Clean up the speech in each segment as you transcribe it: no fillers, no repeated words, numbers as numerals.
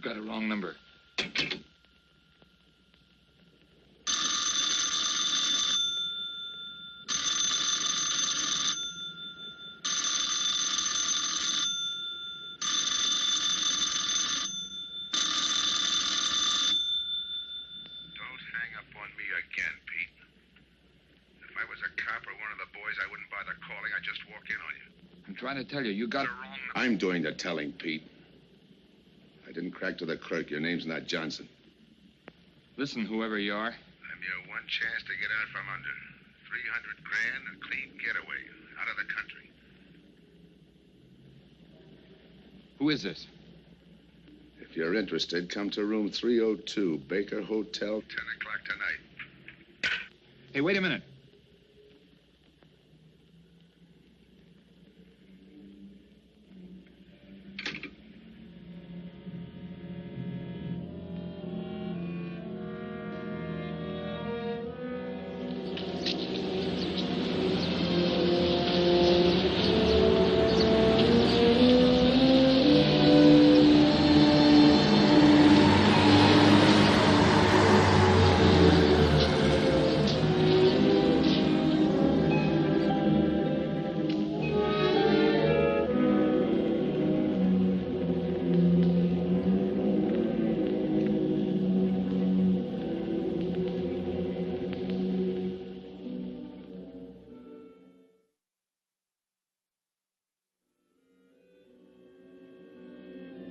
got a wrong number. trying to tell you. You got it wrong. I'm doing the telling, Pete. I didn't crack to the clerk. Your name's not Johnson. Listen, whoever you are. I'm your one chance to get out from under. 300 grand, a clean getaway, out of the country. Who is this? If you're interested, come to room 302, Baker Hotel. 10 o'clock tonight. Hey, wait a minute.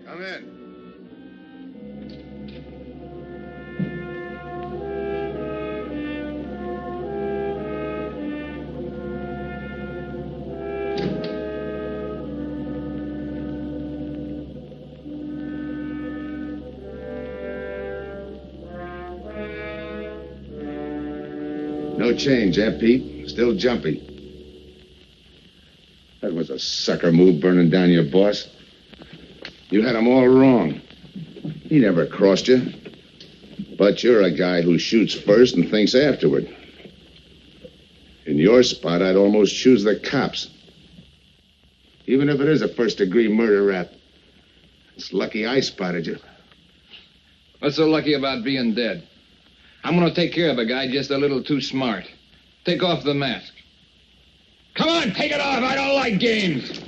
Come in. No change, eh, Pete? Still jumpy. That was a sucker move, burning down your boss. You had him all wrong. He never crossed you. But you're a guy who shoots first and thinks afterward. In your spot, I'd almost choose the cops. Even if it is a first-degree murder rap. It's lucky I spotted you. What's so lucky about being dead? I'm going to take care of a guy just a little too smart. Take off the mask. Come on, take it off. I don't like games.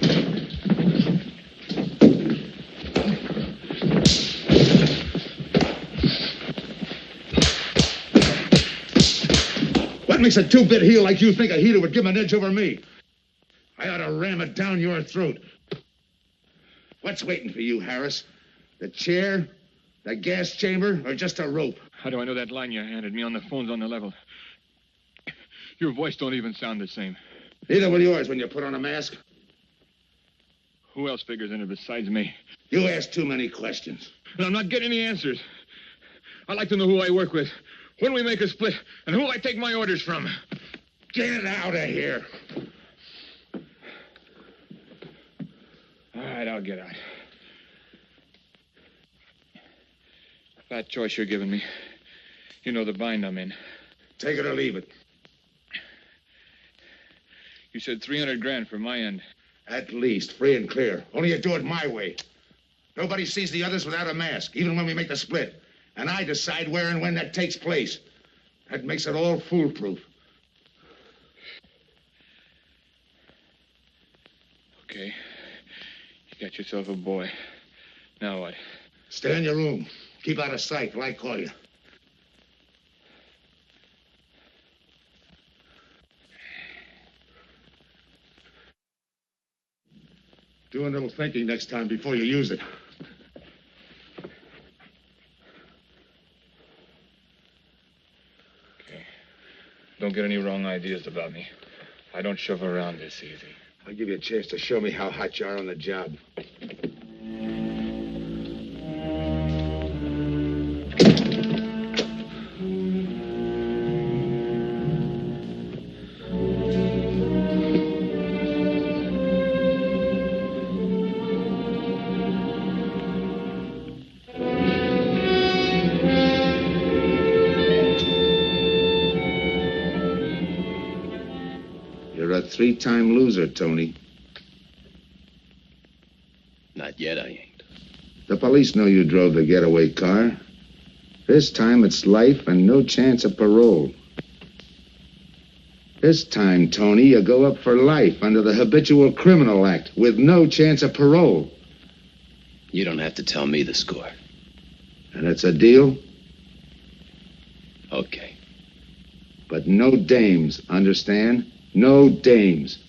What makes a two-bit heel like you think a heater would give him an edge over me? I ought to ram it down your throat. What's waiting for you, Harris? The chair, the gas chamber, or just a rope? How do I know that line you handed me on the phone's on the level? Your voice don't even sound the same. Neither will yours when you put on a mask. Who else figures in it besides me? You ask too many questions. And I'm not getting any answers. I'd like to know who I work with, when we make a split, and who I take my orders from. Get out of here. All right, I'll get out. That choice you're giving me. You know the bind I'm in. Take it or leave it. You said 300 grand for my end. At least, free and clear. Only you do it my way. Nobody sees the others without a mask, even when we make the split. And I decide where and when that takes place. That makes it all foolproof. Okay. You got yourself a boy. Now what? Stay in your room. Keep out of sight till I call you. Do a little thinking next time before you use it. Okay. Don't get any wrong ideas about me. I don't shove around this easy. I'll give you a chance to show me how hot you are on the job. You're a three-time loser, Tony. Not yet, I ain't. The police know you drove the getaway car. This time it's life and no chance of parole. This time, Tony, you go up for life under the Habitual Criminal Act with no chance of parole. You don't have to tell me the score. And it's a deal? Okay. But no dames, understand? No dames.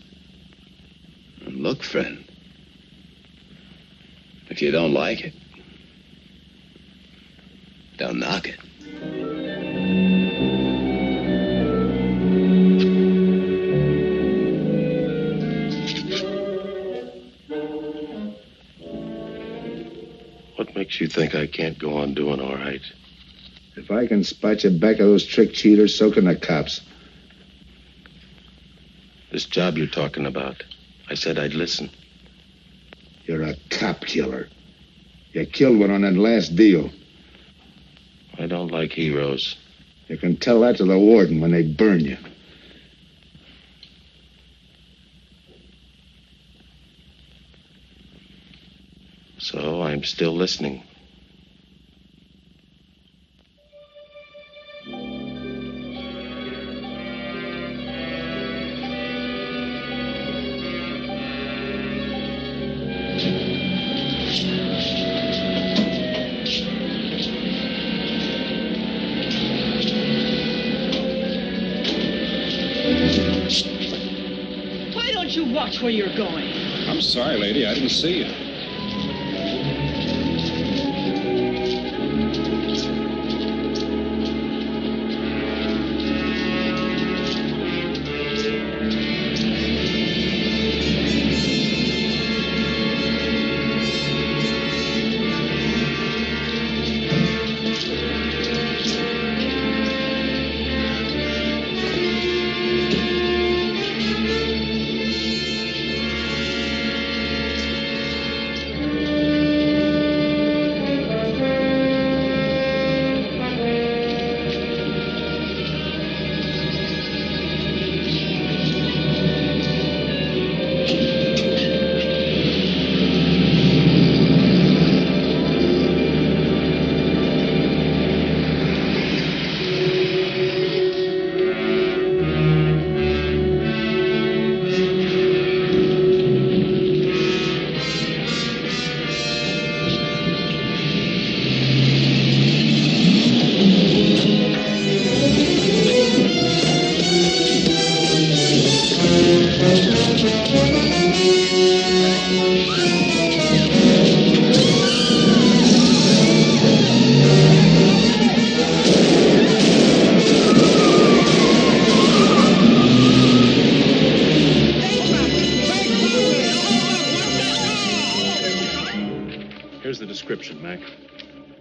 And look, friend, if you don't like it, don't knock it. What makes you think I can't go on doing all right? If I can spot you back of those trick cheaters, so can the cops. This job you're talking about, I said I'd listen. You're a cop killer. You killed one on that last deal. I don't like heroes. You can tell that to the warden when they burn you. So I'm still listening. Why don't you watch where you're going? I'm sorry, lady. I didn't see you.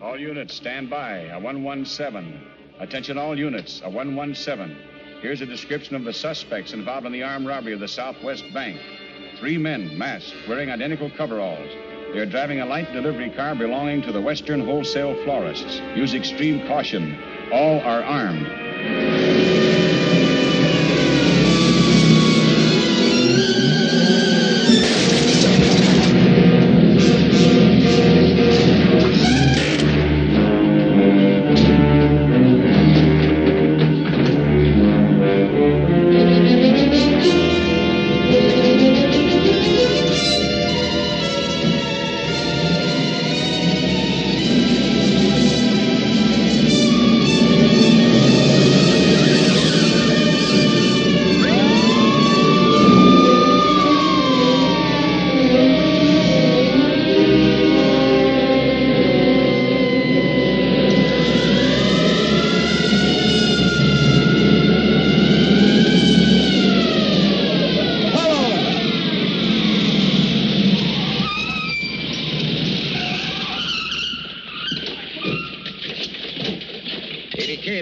All units, stand by. A 117. Attention all units, a 117. Here's a description of the suspects involved in the armed robbery of the Southwest Bank. 3 men, masked, wearing identical coveralls. They're driving a light delivery car belonging to the Western Wholesale Florists. Use extreme caution. All are armed.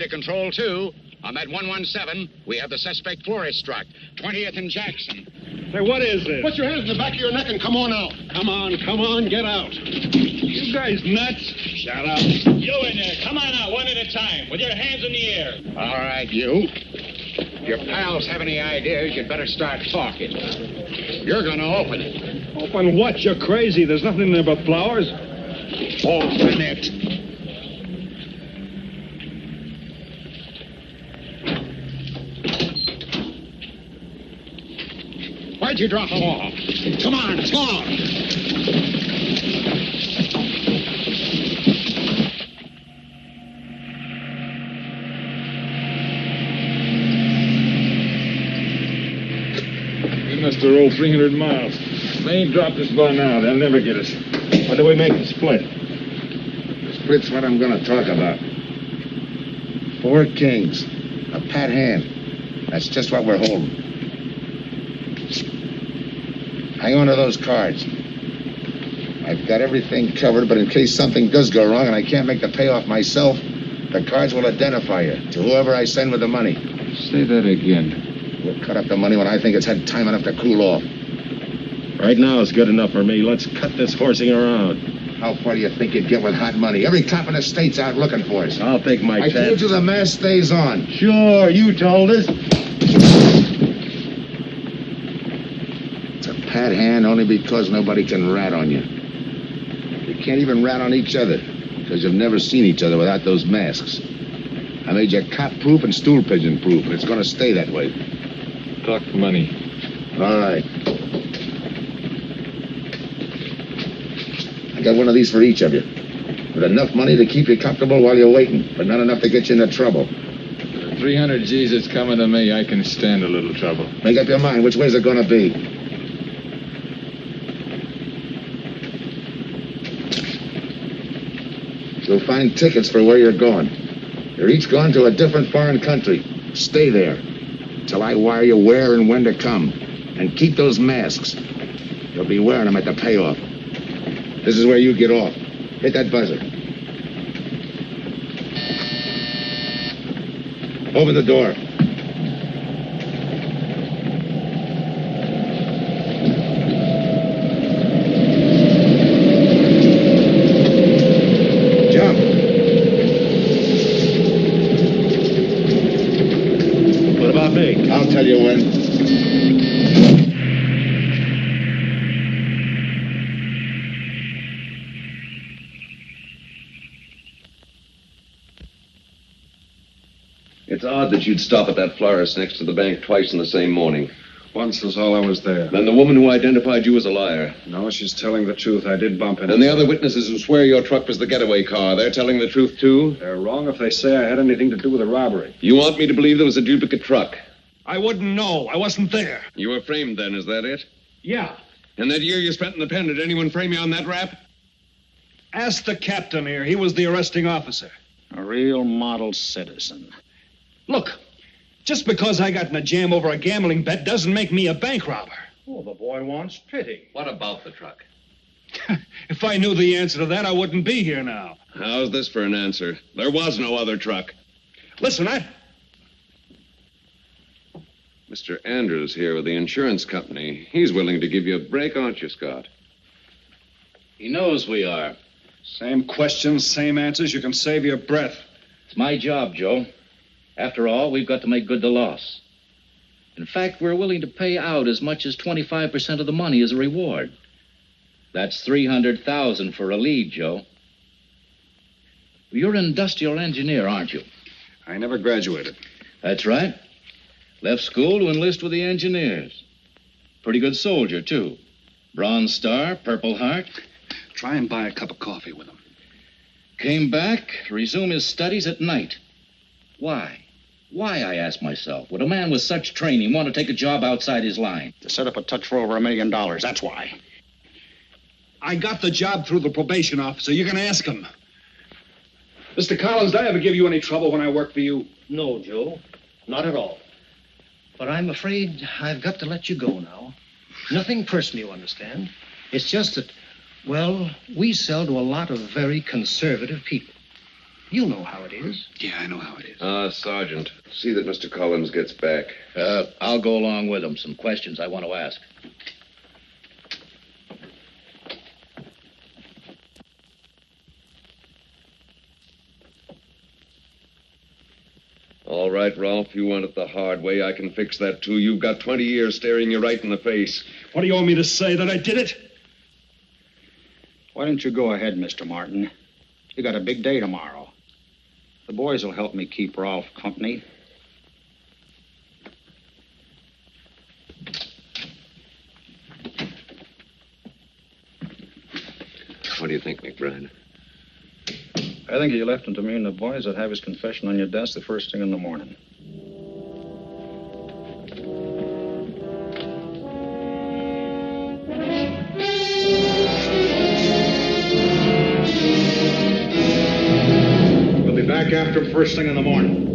Control 2, on that 117, we have the suspect florist struck. 20th and Jackson. Hey, what is this? Put your hands in the back of your neck and come on out. Come on, get out. You guys nuts? Shut up. You in there, come on out, one at a time, with your hands in the air. All right, you. If your pals have any ideas, you'd better start talking. You're going to open it. Open what? You're crazy. There's nothing there but flowers. Open it. Why'd you drop them off? Come on, talk! You must have rolled 300 miles. If they ain't dropped us by now, they'll never get us. When do we make the split? The split's what I'm going to talk about. 4 kings. A pat hand. That's just what we're holding. Hang on to those cards. I've got everything covered, but in case something does go wrong and I can't make the payoff myself, the cards will identify you to whoever I send with the money. Say that again. We'll cut up the money when I think it's had time enough to cool off. Right now is good enough for me. Let's cut this horsing around. How far do you think you'd get with hot money? Every cop in the state's out looking for us. I'll take my chance. I told you the mask stays on. Sure, you told us. It's a pat hand only because nobody can rat on you. You can't even rat on each other because you've never seen each other without those masks. I made you cop-proof and stool pigeon-proof, and it's going to stay that way. Talk money. All right. I got one of these for each of you. With enough money to keep you comfortable while you're waiting, but not enough to get you into trouble. For 300 G's that's coming to me, I can stand a little trouble. Make up your mind. Which way's it going to be? You'll find tickets for where you're going. You're each going to a different foreign country. Stay there till I wire you where and when to come. And keep those masks. You'll be wearing them at the payoff. This is where you get off. Hit that buzzer. Open the door. Jump. What about me? I'll tell you when. It's odd that you'd stop at that florist next to the bank twice in the same morning. Once was all I was there. Then the woman who identified you as a liar. No, she's telling the truth. I did bump into And the other witnesses who swear your truck was the getaway car, they're telling the truth, too? They're wrong if they say I had anything to do with the robbery. You want me to believe there was a duplicate truck? I wouldn't know. I wasn't there. You were framed then, is that it? Yeah. And that year you spent in the pen, did anyone frame you on that rap? Ask the captain here. He was the arresting officer. A real model citizen. Look, just because I got in a jam over a gambling bet doesn't make me a bank robber. Oh, the boy wants pity. What about the truck? If I knew the answer to that, I wouldn't be here now. How's this for an answer? There was no other truck. Listen, Mr. Andrews here with the insurance company. He's willing to give you a break, aren't you, Scott? He knows we are. Same questions, same answers. You can save your breath. It's my job, Joe. After all, we've got to make good the loss. In fact, we're willing to pay out as much as 25% of the money as a reward. That's $300,000 for a lead, Joe. You're an industrial engineer, aren't you? I never graduated. That's right. Left school to enlist with the engineers. Pretty good soldier, too. Bronze Star, Purple Heart. Try and buy a cup of coffee with him. Came back to resume his studies at night. Why? Why, I ask myself, would a man with such training want to take a job outside his line? To set up a touch for over $1 million, that's why. I got the job through the probation officer. You can ask him. Mr. Collins, did I ever give you any trouble when I worked for you? No, Joe. Not at all. But I'm afraid I've got to let you go now. Nothing personal, you understand. It's just that, well, we sell to a lot of very conservative people. You know how it is. Yeah, I know how it is. Sergeant, see that Mr. Collins gets back. I'll go along with him. Some questions I want to ask. All right, Rolfe, you want it the hard way. I can fix that, too. You've got 20 years staring you right in the face. What do you want me to say, that I did it? Why don't you go ahead, Mr. Martin? You got a big day tomorrow. The boys will help me keep Rolfe company. What do you think, McBride? I think you left him to me and the boys would have his confession on your desk the first thing in the morning. after him first thing in the morning.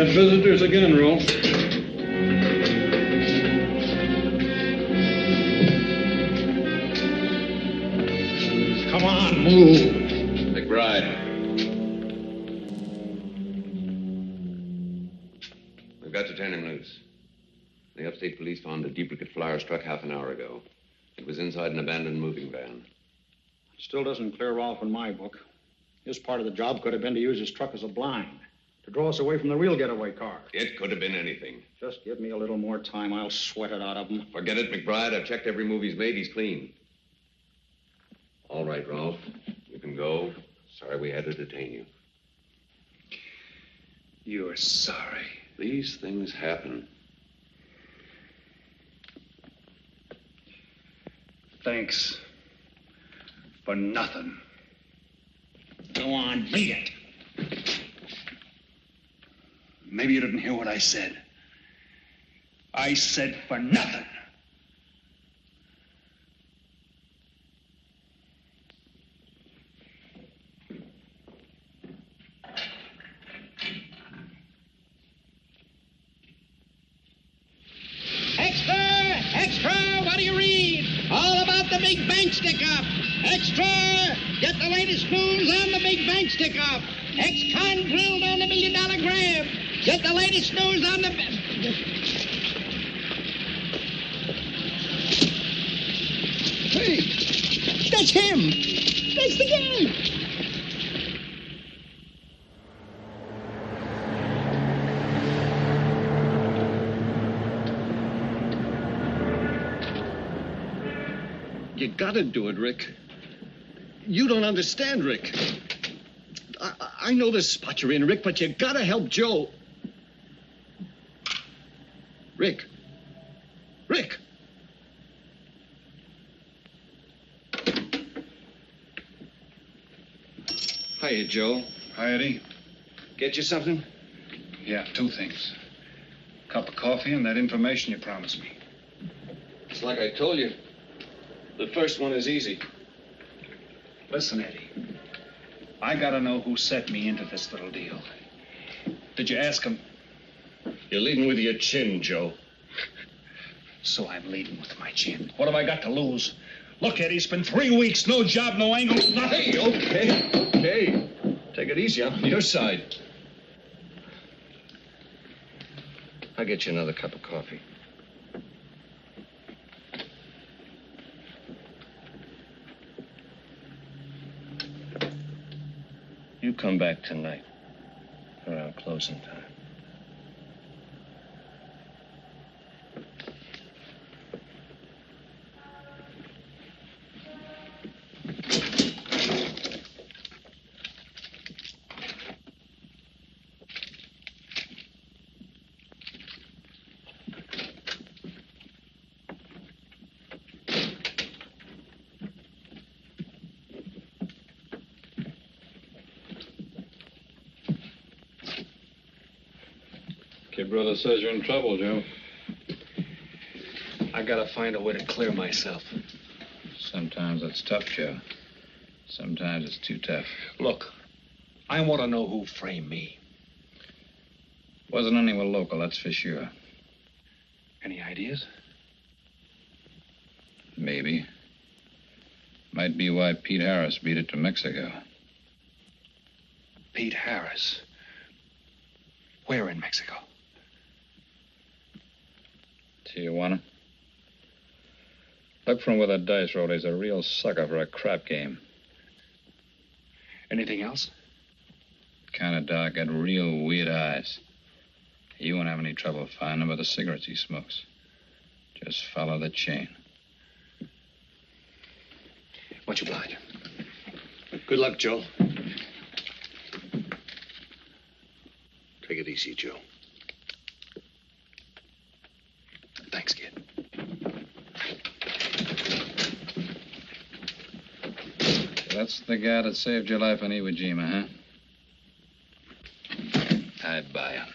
Visitors again, Rolfe. Come on, move. McBride. We've got to turn him loose. The upstate police found a duplicate flyer struck half an hour ago. It was inside an abandoned moving van. Still doesn't clear Rolfe in my book. His part of the job could have been to use his truck as a blind. To draw us away from the real getaway car. It could have been anything. Just give me a little more time. I'll sweat it out of him. Forget it, McBride. I've checked every move he's made. He's clean. All right, Rolfe. You can go. Sorry we had to detain you. You're sorry. These things happen. Thanks. For nothing. Go on, beat it. Maybe you didn't hear what I said. I said for nothing. Extra! Extra! What do you read? All about the big bank stick-up. Extra! Get the latest news on the big bank stick-up. Ex-con drilled on the $1 million grab. Get the latest news on the... Hey, that's him. That's the guy. You gotta do it, Rick. You don't understand, Rick. I know the spot you're in, Rick, but you gotta help Joe. Rick. Rick! Hiya, Joe. Hi, Eddie. Get you something? Yeah, 2 things. Cup of coffee and that information you promised me. It's like I told you. The first one is easy. Listen, Eddie. I gotta know who set me into this little deal. Did you ask him? You're leading with your chin, Joe. So I'm leading with my chin. What have I got to lose? Look, Eddie, it's been 3 weeks. No job, no angle, nothing. Hey, okay. Take it easy. I'm on your side. I'll get you another cup of coffee. You come back tonight around closing time. Kid brother says you're in trouble, Joe. I gotta find a way to clear myself. Sometimes it's tough, Joe. Sometimes it's too tough. Look, I want to know who framed me. Wasn't anyone local, that's for sure. Any ideas? Maybe. Might be why Pete Harris beat it to Mexico. Pete Harris? Where in Mexico? Tijuana. Look from where the dice rolled. He's a real sucker for a crap game. Anything else? Kind of dark, got real weird eyes. You won't have any trouble finding him by the cigarettes he smokes. Just follow the chain. Much obliged. Good luck, Joe. Take it easy, Joe. Thanks, kid. That's the guy that saved your life in Iwo Jima, huh? I'd buy him.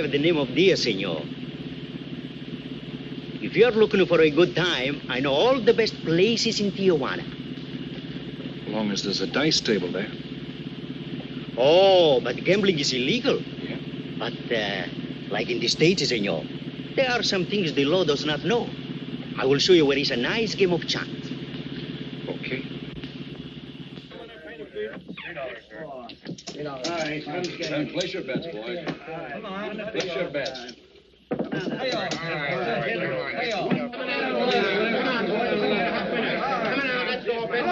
The name of Dia, senor. If you're looking for a good time, I know all the best places in Tijuana. As long as there's a dice table there. Oh, but gambling is illegal. Yeah. But, like in the States, senor, there are some things the law does not know. I will show you where is a nice game of chance. Okay. All right, place your bets, boys. Come on, place your bets. Hey, all right. Let's go, Ben.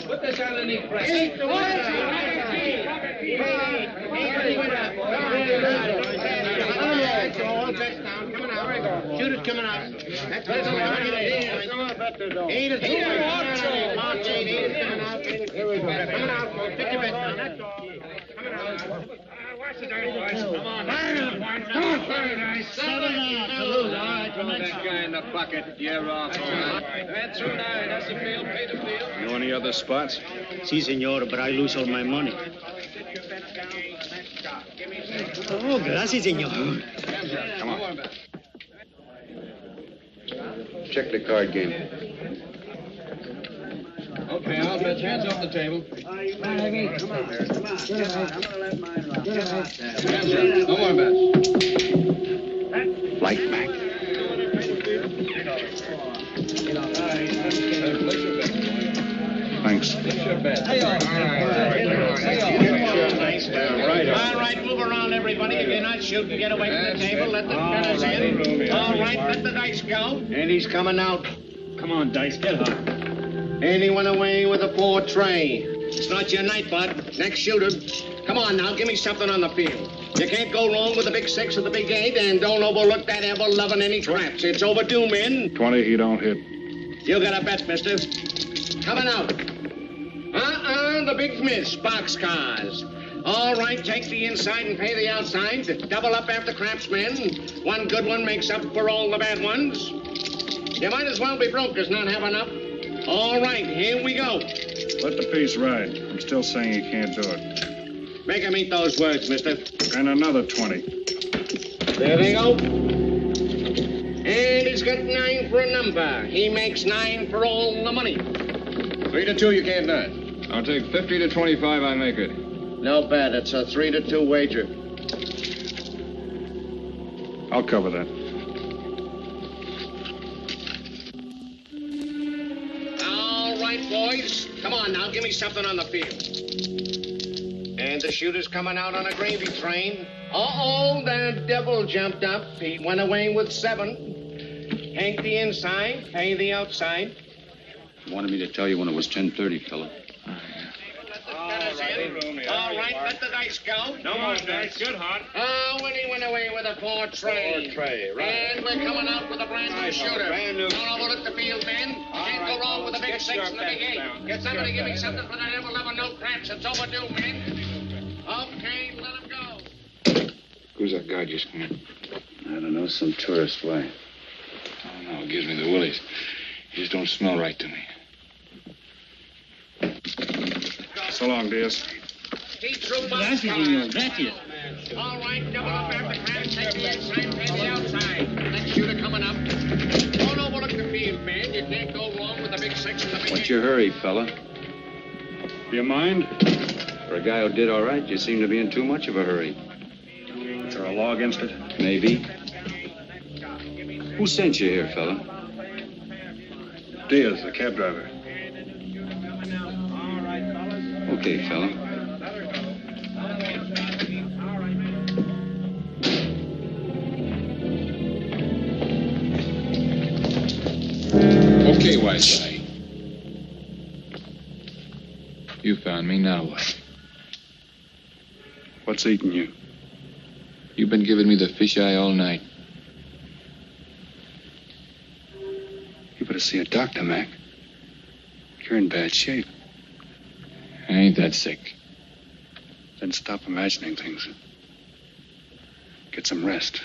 Put this underneath, Preston. Shoot it coming out. That's what it's coming out. Coming out, folks. Pick your bets down. That's all. Coming out. Watch the dice, boys. Come on. Come on, third dice. 7 out. Salute. All right, throw that guy in the bucket. You're off. That's right. That's the field. Pay the field. Know any other spots? Si, senor, but I lose all my money. Oh, gracias, senor. Come on. Check the card game. Okay, I'll bet hands off the table. Come on. Come on. I'm going to let mine run. Hands up. No more bets. Light back. Place your bets, boys. Thanks. Place your bets. All right, move around, everybody. If you're not shooting, get away from the table. Let the spinners in. All right, let the dice go. And he's coming out. Come on, Dice, get hot. And he went away with a 4 tray. It's not your night, bud. Next shooter. Come on now, give me something on the field. You can't go wrong with the big 6 or the big 8, and don't overlook that ever-loving any traps. It's overdue, men. 20, he don't hit. You got a bet, mister. Coming out. The big miss, boxcars. All right, take the inside and pay the outside. Double up after craps, men. One good one makes up for all the bad ones. You might as well be broke as not have enough. All right, here we go. Let the piece ride. I'm still saying he can't do it. Make him eat those words, mister. And another 20. There they go. And he's got 9 for a number. He makes 9 for all the money. 3 to 2, you can't do it. I'll take 50 to 25, I make it. No bad. It's a 3 to 2 wager. I'll cover that. All right, boys. Come on now, give me something on the field. And the shooter's coming out on a gravy train. Uh-oh, the devil jumped up. He went away with 7. Hank the inside, Payne the outside. Wanted me to tell you when it was 10:30, fella. All right, let the dice go. No more dice. Good, Hot. Willie went away with a 4-tray. 4-tray, right. And we're coming out with a brand new shooter. Brand new. Don't overlook the field, men. Can't go wrong with a big 6 and a big 8. Get somebody give me something for that ever-loving no craps. It's overdue, men. Okay, let him go. Who's that guy just come in? I don't know, some tourist. Why? Oh, no, it gives me the willies. He just don't smell right to me. So long, Diaz. Keep through my Gracias, señor. Gracias. All right, double up after crabs. Take the inside, pay the outside. Next shooter coming up. Don't overlook the field, man. You can't go wrong with a big 6 and a big What's 8. your hurry, fella? Do you mind? For a guy who did all right, you seem to be in too much of a hurry. Is there a law against it? Maybe. Who sent you here, fella? Diaz, the cab driver. Okay, fella. Okay, wise guy. You found me, now what? What's eating you? You've been giving me the fisheye all night. You better see a doctor, Mac. You're in bad shape. I ain't that sick. Then stop imagining things. Get some rest.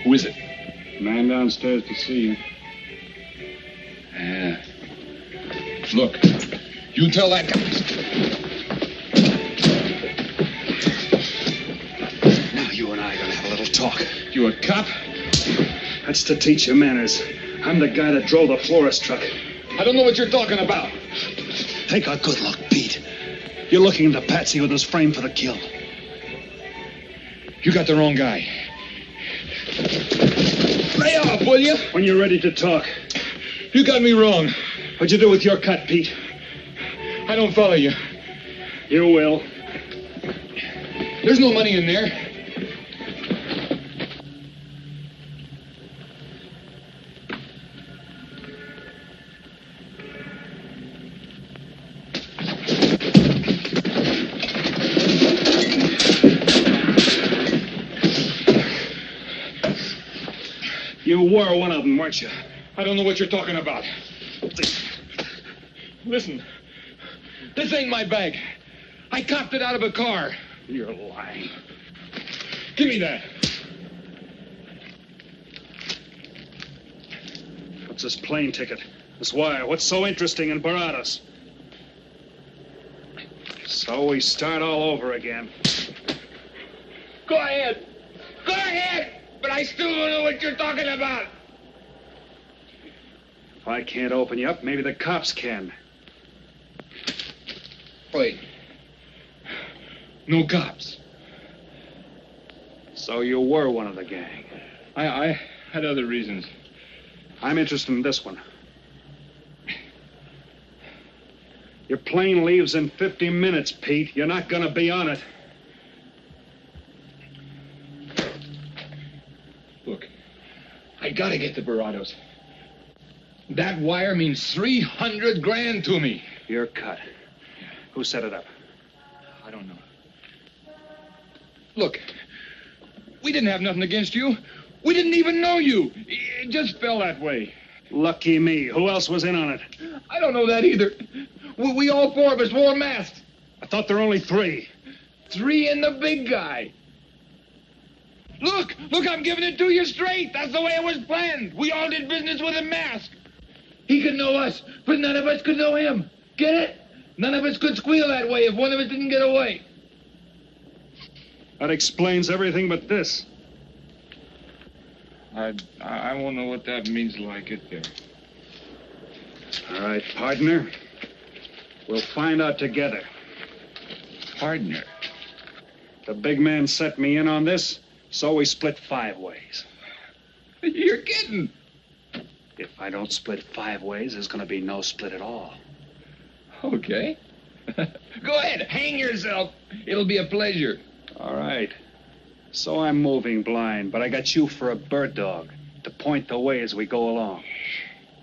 Who is it? Man downstairs to see you. Yeah. Look, you tell that guy. Now you and I are gonna have a little talk. You a cop? That's to teach you manners. I'm the guy that drove the florist truck. I don't know what you're talking about. Take a good look, Pete. You're looking into Patsy with his frame for the kill. You got the wrong guy. Lay off, will you? When you're ready to talk. You got me wrong. What'd you do with your cut, Pete? I don't follow you. You will. There's no money in there. You were one of them, weren't you? I don't know what you're talking about. Listen, this ain't my bag. I copped it out of a car. You're lying. Give me that. What's this plane ticket? This wire? What's so interesting in Baradas? So we start all over again. Go ahead. Go ahead. But I still don't know what you're talking about. If I can't open you up, maybe the cops can. Wait. No cops. So you were one of the gang. I had other reasons. I'm interested in this one. Your plane leaves in 50 minutes, Pete. You're not gonna be on it. Look, I gotta get to Barados. That wire means $300,000 to me. You're cut. Who set it up? I don't know. Look, we didn't have nothing against you. We didn't even know you. It just fell that way. Lucky me. Who else was in on it? I don't know that either. We all four of us wore masks. I thought there were only 3. 3 and the big guy. Look, I'm giving it to you straight. That's the way it was planned. We all did business with a mask. He could know us, but none of us could know him. Get it? None of us could squeal that way if one of us didn't get away. That explains everything but this. I won't know what that means till I get there. All right, partner. We'll find out together. Partner? The big man set me in on this, so we split 5 ways. You're kidding. If I don't split 5 ways, there's gonna be no split at all. Okay. Go ahead, hang yourself. It'll be a pleasure. All right. So I'm moving blind, but I got you for a bird dog to point the way as we go along.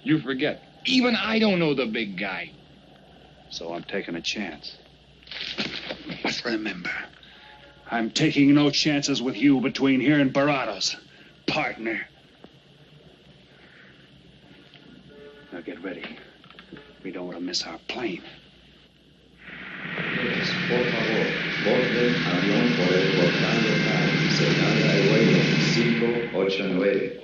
You forget. Even I don't know the big guy. So I'm taking a chance. But remember, I'm taking no chances with you between here and Barados, partner. Now get ready. We don't want to miss our plane. Por favor, borde avión por el volcán local, señal airway 589.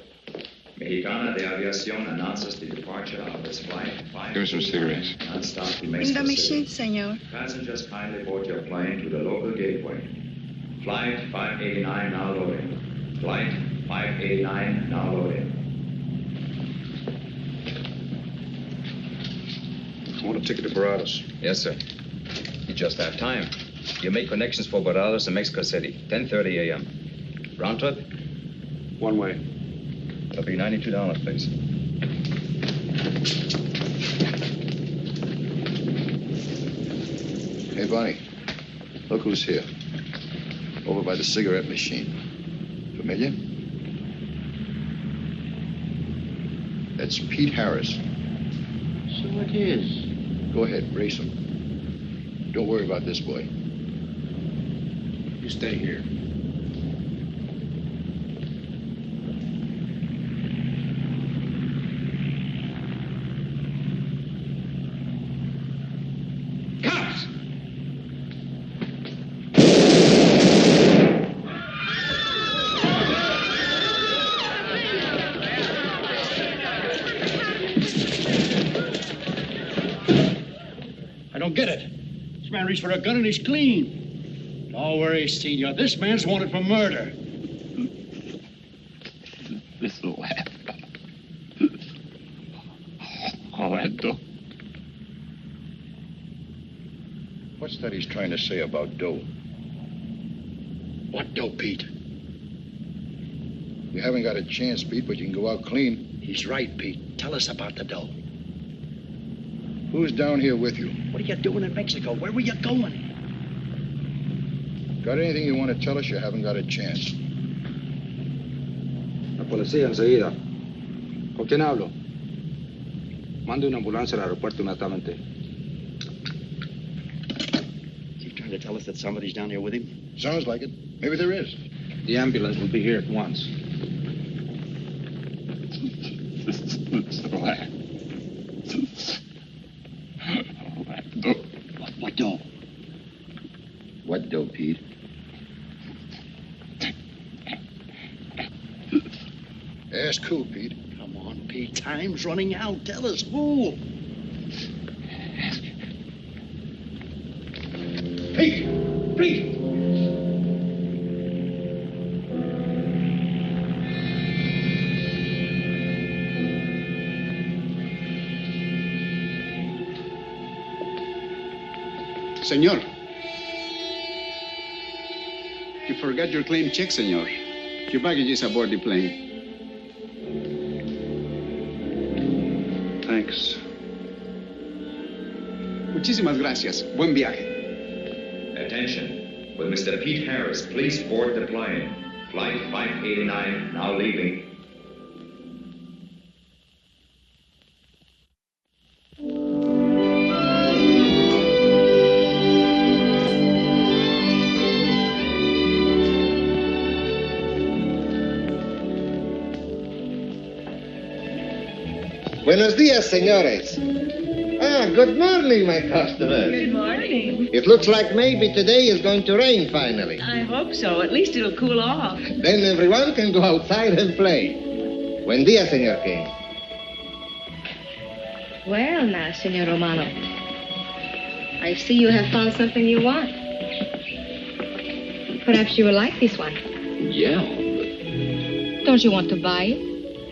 Mexicana de Aviación announces the departure of this flight. Give me some cigarettes. Non-stop to In Mexico the City. machine, senor. Passengers kindly board your plane to the local gateway. Flight 589 now loading. Flight 589 now loading. I want a ticket to Barados. Yes, sir. You just have time. You make connections for Barados and Mexico City, 10:30 a.m. Round trip? One way. It'll be $92, please. Hey, Bonnie. Look who's here. Over by the cigarette machine. Familiar? That's Pete Harris. So it is. Go ahead, race him. Don't worry about this boy. You stay here. Cops! I don't get it. This man reached for a gun and he's clean. Don't worry, Senor. This man's wanted for murder. This laugh. All that dough. What's that he's trying to say about dough? What dough, Pete? You haven't got a chance, Pete, but you can go out clean. He's right, Pete. Tell us about the dough. Who's down here with you? What are you doing in Mexico? Where were you going? Got anything you want to tell us? You haven't got a chance. La policía enseguida. ¿Con quién hablo? Mande una ambulancia al aeropuerto inmediatamente. Is he trying to tell us that somebody's down here with him? Sounds like it. Maybe there is. The ambulance will be here at once. What dough? What dough, Pete? Ask who, Pete? Come on, Pete. Time's running out. Tell us who. Pete! Pete! Senor. You forgot your claim check, senor. Your baggage is aboard the plane. Thanks. Muchísimas gracias. Buen viaje. Attention. Will Mr. Pete Harris please board the plane? Flight 589 now leaving. Buenos dias, senores. Good morning, my customer. Good morning. It looks like maybe today is going to rain finally. I hope so. At least it'll cool off. Then everyone can go outside and play. Buen dia, Senor King. Well, now, Senor Romano, I see you have found something you want. Perhaps you will like this one. Yeah, Don't you want to buy it?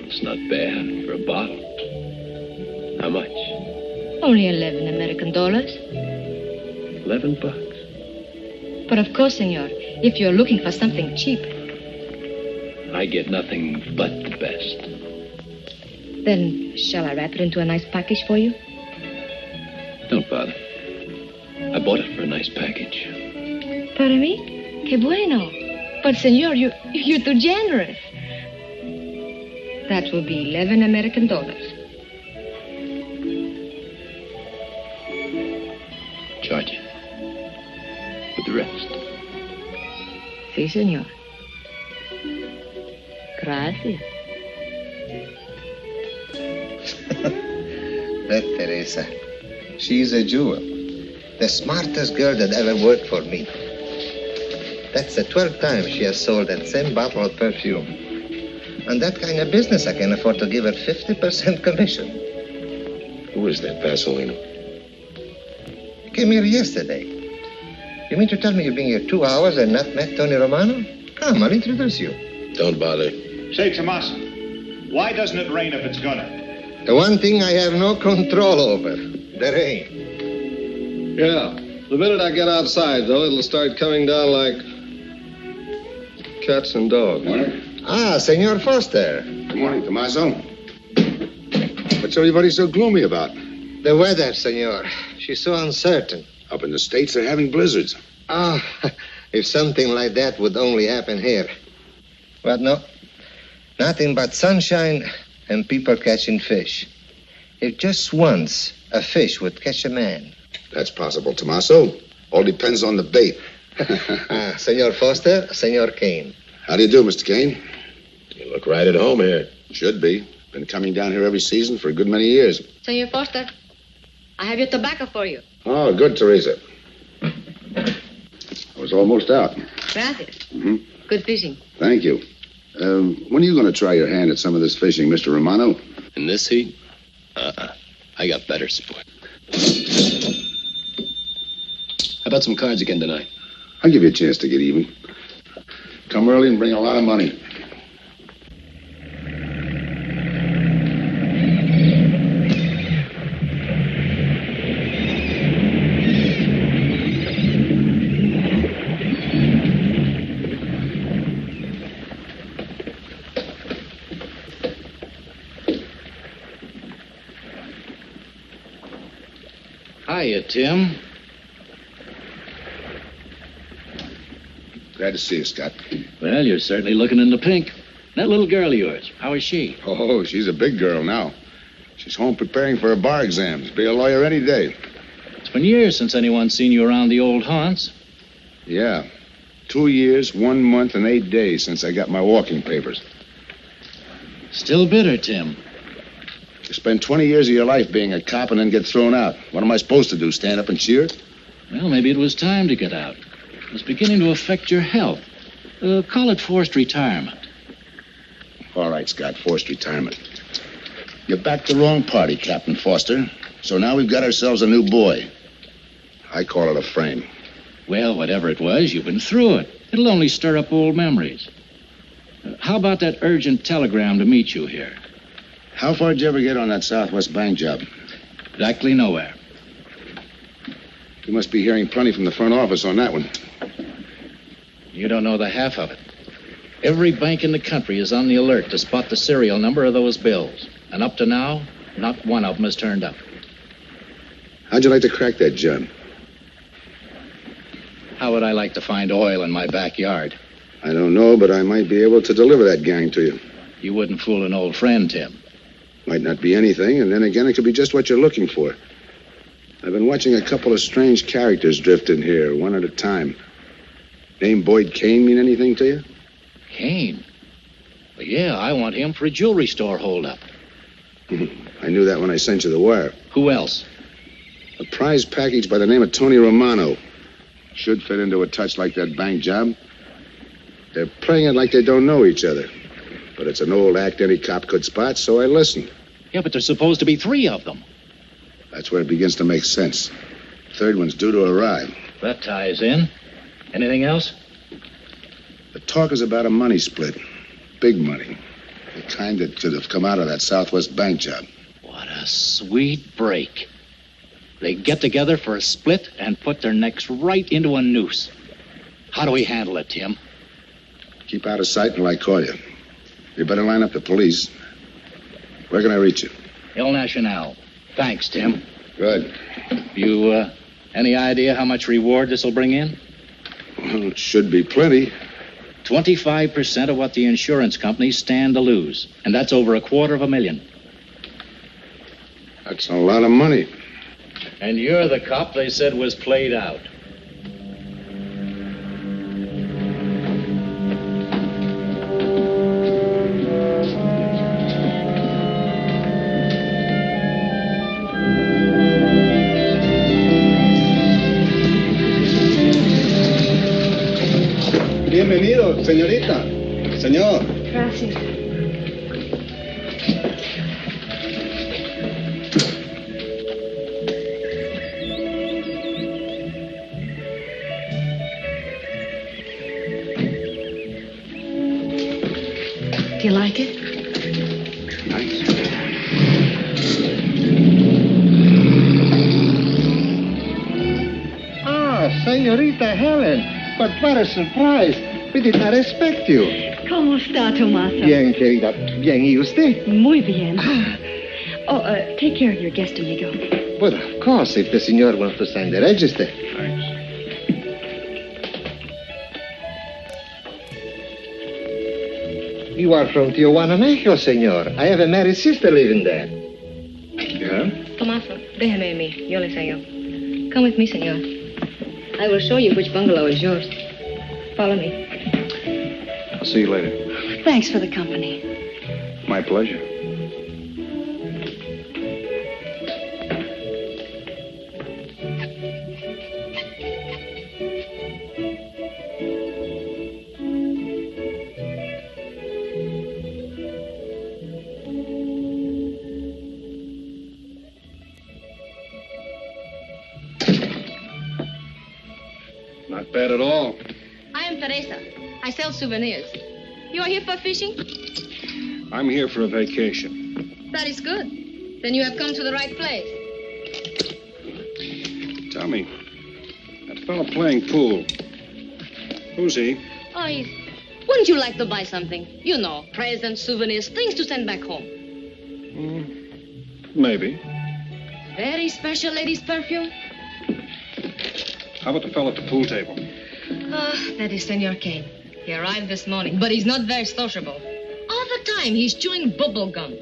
it's not bad for a bottle. How much? Only 11 American dollars. $11. But of course, senor, if you're looking for something cheap, I get nothing but the best. then shall I wrap it into a nice package for you? Don't bother. I bought it for a nice package. Para mí? Que bueno. But, senor, you're too generous. That will be 11 American dollars. Charge it. With the rest. Sí, senor. Gracias. That Teresa. She's a jewel. The smartest girl that ever worked for me. That's the 12th time she has sold that same bottle of perfume. And that kind of business, I can afford to give her 50% commission. Who is that Vaseline? Came here yesterday. You mean to tell me you've been here 2 hours and not met Tony Romano? Come, I'll introduce you. Don't bother. Say, Tomas, why doesn't it rain if it's gonna? The one thing I have no control over, the rain. Yeah. The minute I get outside, though, it'll start coming down like cats and dogs. Ah, Senor Foster. Good morning, Tommaso. What's everybody so gloomy about? The weather, senor. She's so uncertain. Up in the States, they're having blizzards. Ah, if something like that would only happen here. But no, nothing but sunshine and people catching fish. If just once a fish would catch a man. That's possible, Tommaso. All depends on the bait. Senor Foster, Senor Kane. How do you do, Mr. Kane? You look right at home here. Should be. Been coming down here every season for a good many years. Senor Foster, I have your tobacco for you. Oh, good, Teresa. I was almost out. Gracias. Mm-hmm. Good fishing. Thank you. When are you going to try your hand at some of this fishing, Mr. Romano? In this heat? I got better sport. How about some cards again tonight? I'll give you a chance to get even. Come early and bring a lot of money. Hiya, Tim. Glad to see you, Scott. Well, you're certainly looking in the pink. That little girl of yours, how is she? Oh, she's a big girl now. She's home preparing for her bar exams. Be a lawyer any day. It's been years since anyone's seen you around the old haunts. Yeah. 2 years, 1 month, and 8 days since I got my walking papers. Still bitter, Tim. You spend 20 years of your life being a cop and then get thrown out. What am I supposed to do, stand up and cheer? Well, maybe it was time to get out. It was beginning to affect your health. Call it forced retirement. All right, Scott, forced retirement. You backed the wrong party, Captain Foster. So now we've got ourselves a new boy. I call it a frame. Well, whatever it was, you've been through it. It'll only stir up old memories. How about that urgent telegram to meet you here? How far did you ever get on that Southwest Bank job? Exactly nowhere. You must be hearing plenty from the front office on that one. You don't know the half of it. Every bank in the country is on the alert to spot the serial number of those bills. And up to now, not one of them has turned up. How'd you like to crack that, John? How would I like to find oil in my backyard? I don't know, but I might be able to deliver that gang to you. You wouldn't fool an old friend, Tim. Might not be anything, and then again, it could be just what you're looking for. I've been watching a couple of strange characters drift in here, one at a time. Name Boyd Kane mean anything to you? Kane? Well, yeah, I want him for a jewelry store holdup. I knew that when I sent you the wire. Who else? A prize package by the name of Tony Romano. Should fit into a touch like that bank job. They're playing it like they don't know each other. But it's an old act any cop could spot, so I listened. Yeah, but there's supposed to be 3 of them. That's where it begins to make sense. Third one's due to arrive. That ties in. Anything else? The talk is about a money split. Big money. The kind that should have come out of that Southwest bank job. What a sweet break. They get together for a split and put their necks right into a noose. How do we handle it, Tim? Keep out of sight until I call you. You better line up the police. Where can I reach you? El Nacional. Thanks, Tim. Good. You, any idea how much reward this will bring in? Well, it should be plenty. 25% of what the insurance companies stand to lose. And that's over $250,000. That's a lot of money. And you're the cop they said was played out. Bienvenido, señorita. Señor. Gracias. Do you like it? Nice. Ah, señorita Helen. But what a surprise. We did not expect you. ¿Cómo está, Tomaso? Bien, querida. Bien, ¿y usted? Muy bien. Oh, take care of your guest, amigo. But of course, if the señor wants to sign the register. Thanks. You are from Tijuana, Mexico, señor. I have a married sister living there. Yeah? Tomaso, déjeme a mí. Yo le enseño. Come with me, señor. I will show you which bungalow is yours. Follow me. I'll see you later. Thanks for the company. My pleasure. Not bad at all. I am Teresa. I sell souvenirs. You are here for fishing? I'm here for a vacation. That is good. Then you have come to the right place. Tell me, that fellow playing pool, who's he? Oh, wouldn't you like to buy something? You know, presents, souvenirs, things to send back home. Maybe. Very special ladies' perfume. How about the fellow at the pool table? That is Senor Kane. He arrived this morning, but he's not very sociable. All the time, he's chewing bubble gum.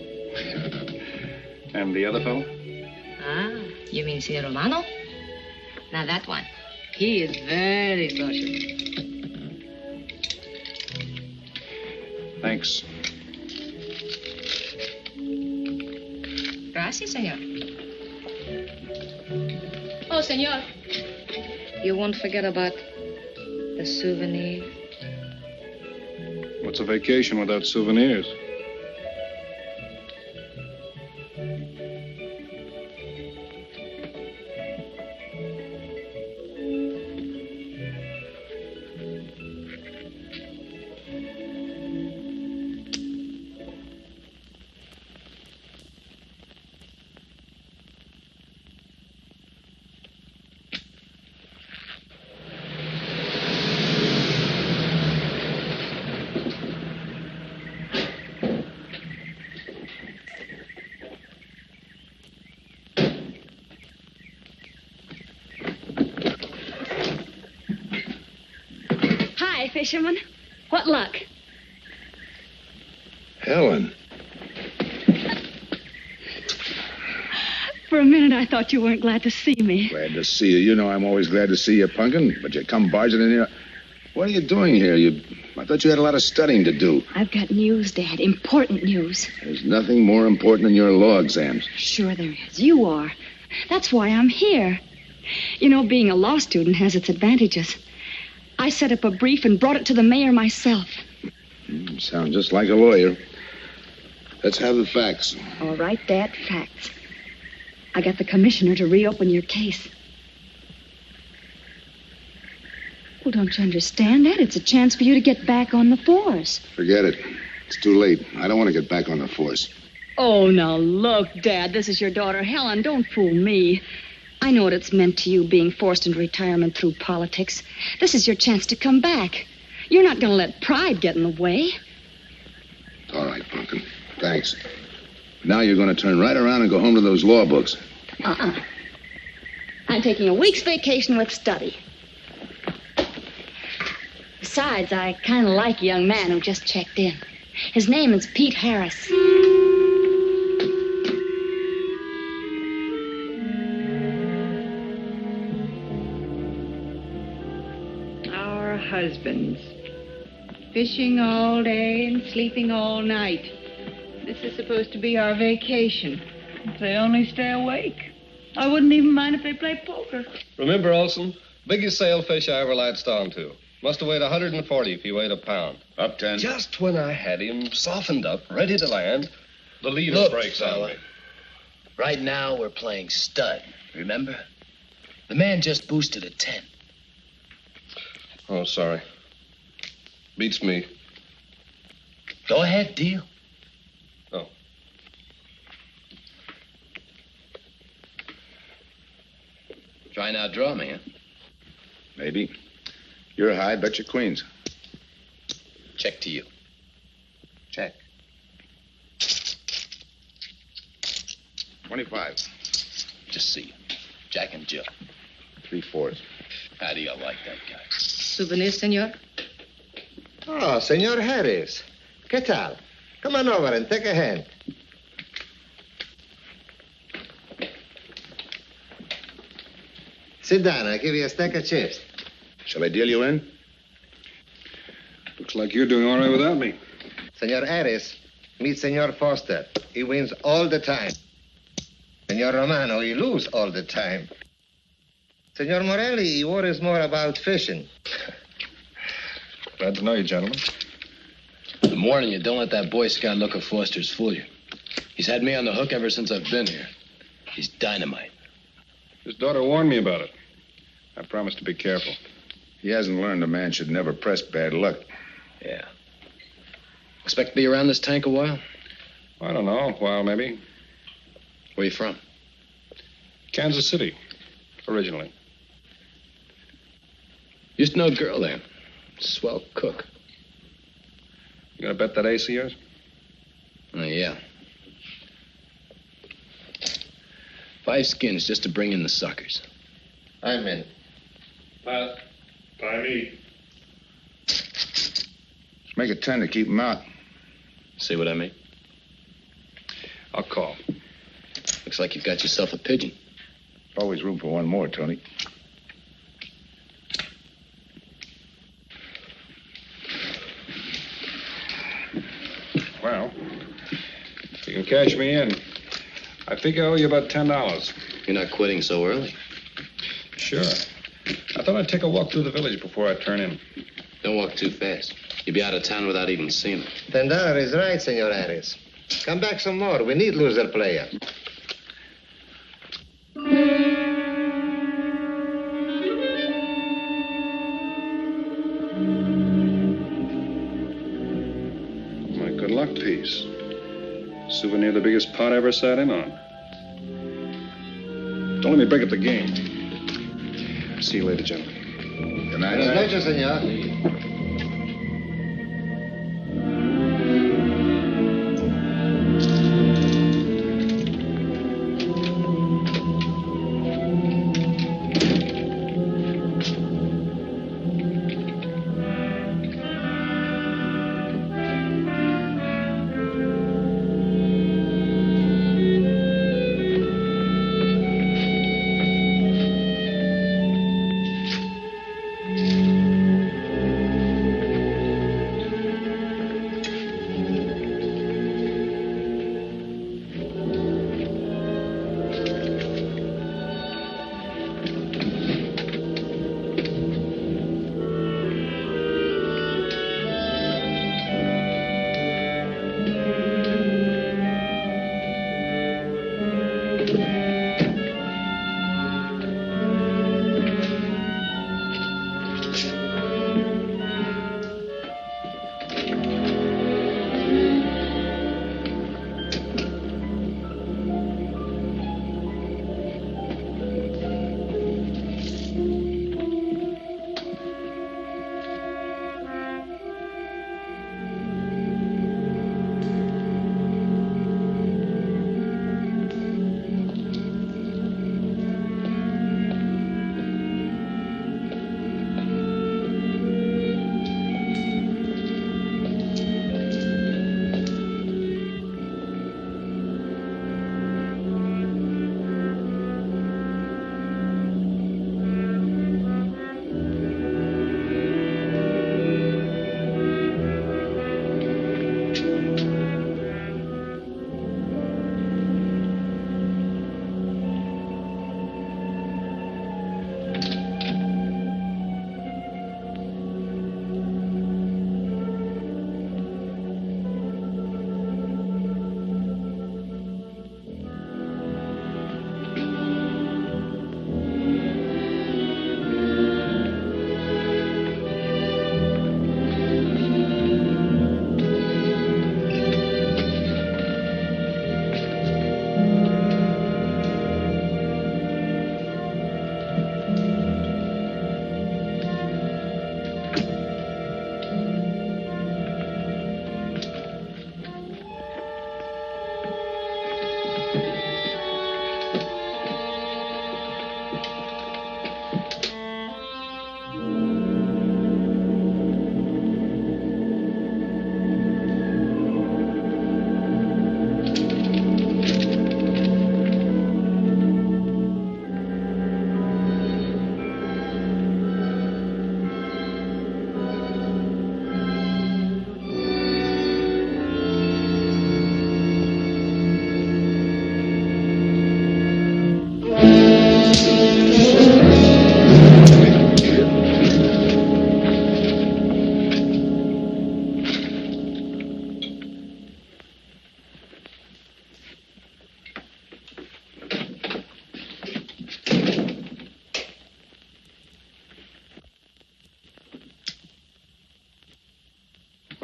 And the other fellow? Ah, you mean Senor Romano? Now, that one. He is very sociable. Thanks. Gracias, senor. Oh, senor. You won't forget about the souvenir. What's a vacation without souvenirs? Hi, fisherman. What luck? Helen. For a minute, I thought you weren't glad to see me. Glad to see you. You know I'm always glad to see you, Punkin, but you come barging in here. What are you doing here? I thought you had a lot of studying to do. I've got news, Dad. Important news. There's nothing more important than your law exams. Sure there is. You are. That's why I'm here. You know, being a law student has its advantages. I set up a brief and brought it to the mayor myself. You sound just like a lawyer. Let's have the facts. All right, Dad, facts. I got the commissioner to reopen your case. Well, don't you understand that? It's a chance for you to get back on the force. Forget it. It's too late. I don't want to get back on the force. Oh, now look, Dad, this is your daughter Helen. Don't fool me. I know what it's meant to you being forced into retirement through politics. This is your chance to come back. You're not going to let pride get in the way. All right, Pumpkin. Thanks. Now you're going to turn right around and go home to those law books. I'm taking a week's vacation with study. Besides, I kind of like a young man who just checked in. His name is Pete Harris. Our husbands. Fishing all day and sleeping all night. This is supposed to be our vacation. If they only stay awake. I wouldn't even mind if they play poker. Remember, Olson, biggest sailfish I ever latched onto. Must have weighed 140 if he weighed a pound. Up 10. Just when I had him softened up, ready to land, the leader Look, breaks on me. Right now, we're playing stud, remember? The man just boosted a 10. Oh, sorry. Beats me. Go ahead, deal. Oh. Try and outdraw me, huh? Maybe. You're high, bet your queens. Check to you. Check. 25. Just see you. Jack and Jill. 3/4. How do you like that guy? Souvenir, senor? Oh, Senor Harris. ¿Qué tal? Come on over and take a hand. Sit down. I'll give you a stack of chips. Shall I deal you in? Looks like you're doing all right without me. Senor Harris, meet Senor Foster. He wins all the time. Senor Romano, he loses all the time. Senor Morelli, he worries more about fishing. Glad to know you, gentlemen. I'm warning you, don't let that Boy Scout look of Foster's fool you. He's had me on the hook ever since I've been here. He's dynamite. His daughter warned me about it. I promised to be careful. He hasn't learned a man should never press bad luck. Yeah. Expect to be around this tank a while? I don't know. A while, maybe. Where you from? Kansas City, originally. Used to know a girl there. Swell cook. You gonna bet that ace of yours? Yeah. 5 skins just to bring in the suckers. I'm in. Pat, tie me. Let's make it 10 to keep him out. See what I mean? I'll call. Looks like you've got yourself a pigeon. Always room for one more, Tony. Well, if you can cash me in, I think I owe you about $10. You're not quitting so early. Sure. I thought I'd take a walk through the village before I turn in. Don't walk too fast. You'll be out of town without even seeing it. $10 is right, Senor Harris. Come back some more. We need loser player. My good luck piece. Souvenir the biggest pot I ever sat in on. Don't let me break up the game. See you later, gentlemen. Good night. Buenas noches, senor.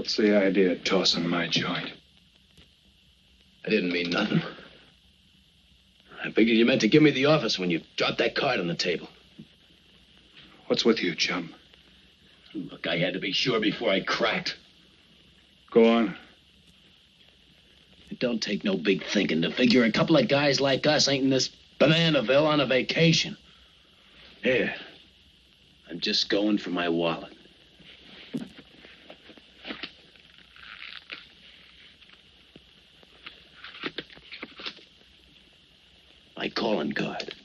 What's the idea of tossing my joint? I didn't mean nothing. I figured you meant to give me the office when you dropped that card on the table. What's with you, chum? Look, I had to be sure before I cracked. Go on. It don't take no big thinking to figure a couple of guys like us ain't in this Bananaville on a vacation. Here, I'm just going for my wallet. My calling card.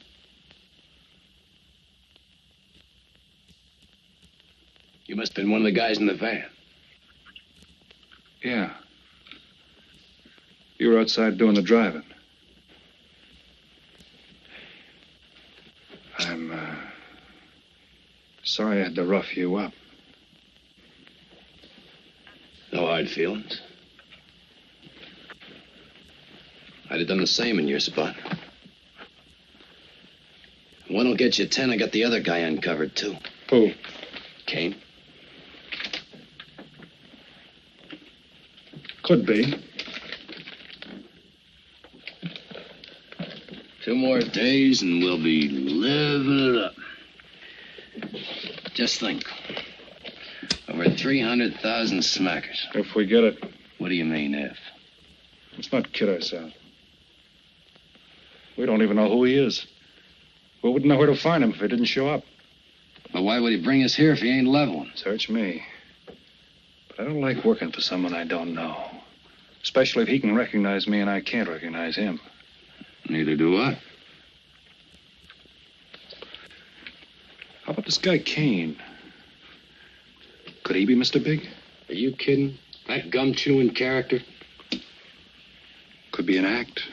You must have been one of the guys in the van. Yeah. You were outside doing the driving. I'm sorry I had to rough you up. No hard feelings. I'd have done the same in your spot. One'll get you 10. I got the other guy uncovered, too. Who? Kane. Could be. 2 more days and we'll be living it up. Just think. Over 300,000 smackers. If we get it. What do you mean, if? Let's not kid ourselves. We don't even know who he is. We wouldn't know where to find him if he didn't show up. But why would he bring us here if he ain't leveling? Search me. But I don't like working for someone I don't know. Especially if he can recognize me and I can't recognize him. Neither do I. How about this guy Kane? Could he be Mr. Big? Are you kidding? That gum-chewing character? Could be an act.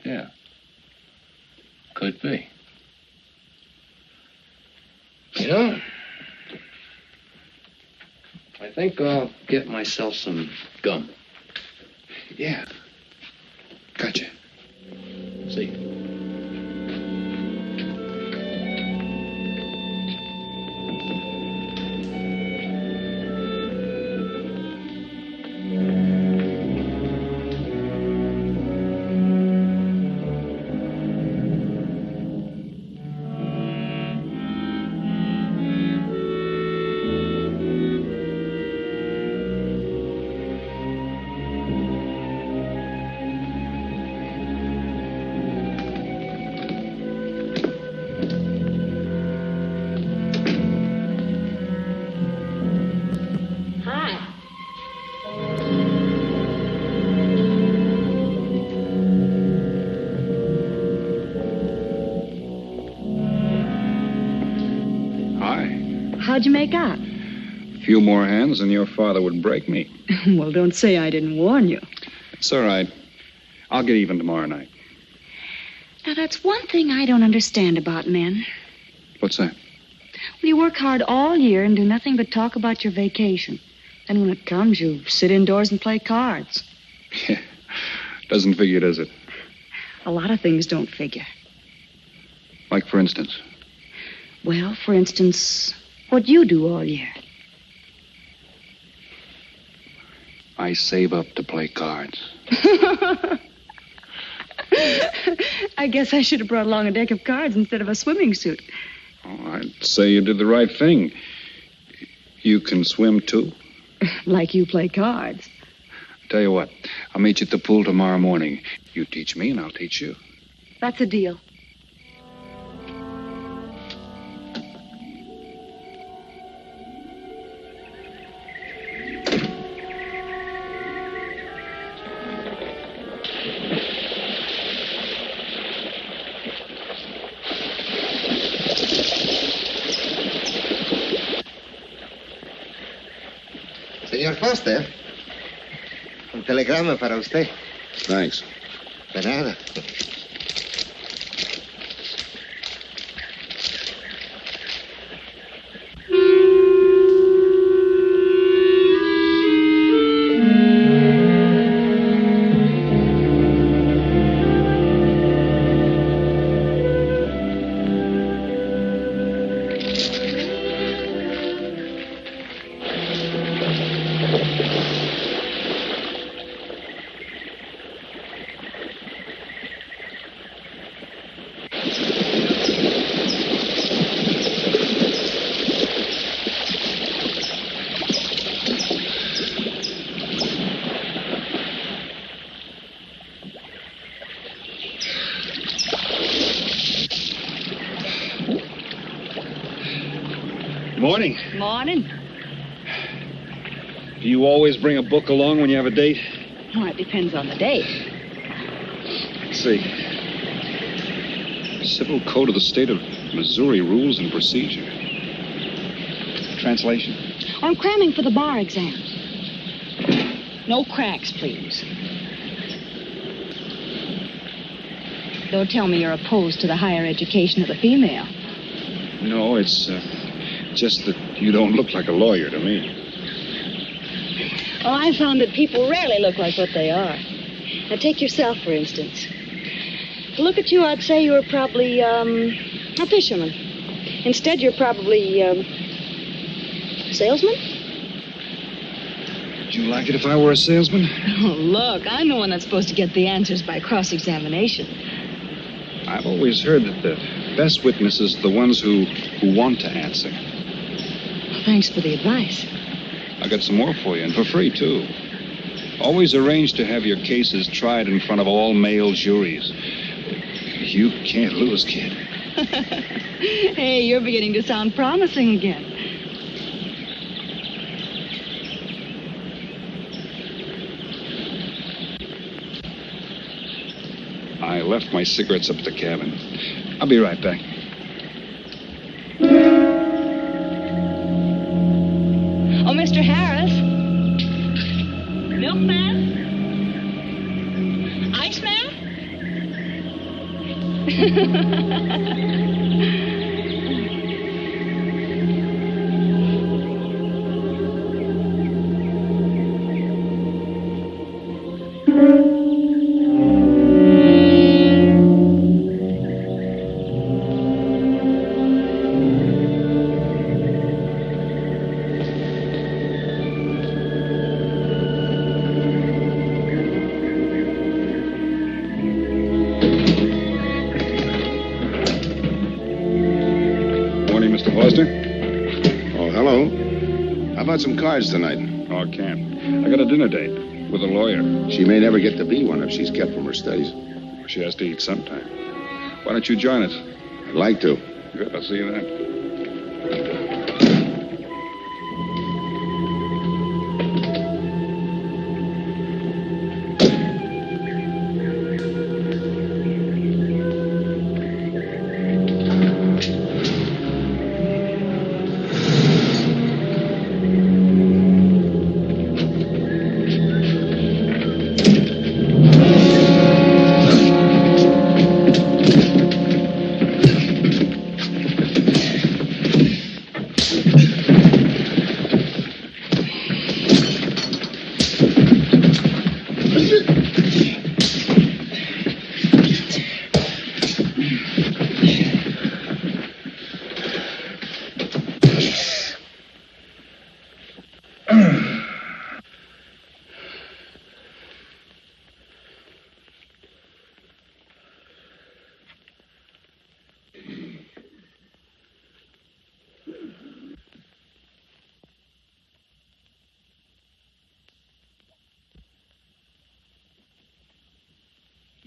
Yeah. Could be. You know, I think I'll get myself some gum. Yeah. Gotcha. See you. How'd you make out? A few more hands and your father would break me. Well, don't say I didn't warn you. It's all right. I'll get even tomorrow night. Now, that's one thing I don't understand about men. What's that? Well, you work hard all year and do nothing but talk about your vacation. Then when it comes, you sit indoors and play cards. Yeah. Doesn't figure, does it? A lot of things don't figure. Like, for instance? Well, for instance, what you do all year. I save up to play cards. I guess I should have brought along a deck of cards instead of a swimming suit. Oh, I'd say you did the right thing. You can swim, too? Like you play cards. Tell you what, I'll meet you at the pool tomorrow morning. You teach me and I'll teach you. That's a deal. Señor Foster, un telegrama para usted. Thanks. De nada. Morning. Morning. Do you always bring a book along when you have a date? Well, it depends on the date. Let's see. Civil Code of the State of Missouri Rules and Procedure. Translation? I'm cramming for the bar exam. No cracks, please. Don't tell me you're opposed to the higher education of the female. No, it's just that you don't look like a lawyer to me. Oh, I found that people rarely look like what they are. Now, take yourself, for instance. To look at you, I'd say you were probably, a fisherman. Instead, you're probably, salesman? Would you like it if I were a salesman? Oh, look, I'm the one that's supposed to get the answers by cross-examination. I've always heard that the best witnesses are the ones who want to answer. Well, thanks for the advice. I got some more for you, and for free, too. Always arrange to have your cases tried in front of all male juries. You can't lose, kid. Hey, you're beginning to sound promising again. I left my cigarettes up at the cabin. I'll be right back. Oh, Mr. Harris. Milkman? Iceman? Some cards tonight. Oh, I can't. I got a dinner date with a lawyer. She may never get to be one if she's kept from her studies. She has to eat sometime. Why don't you join us? I'd like to. Good, I'll see you then.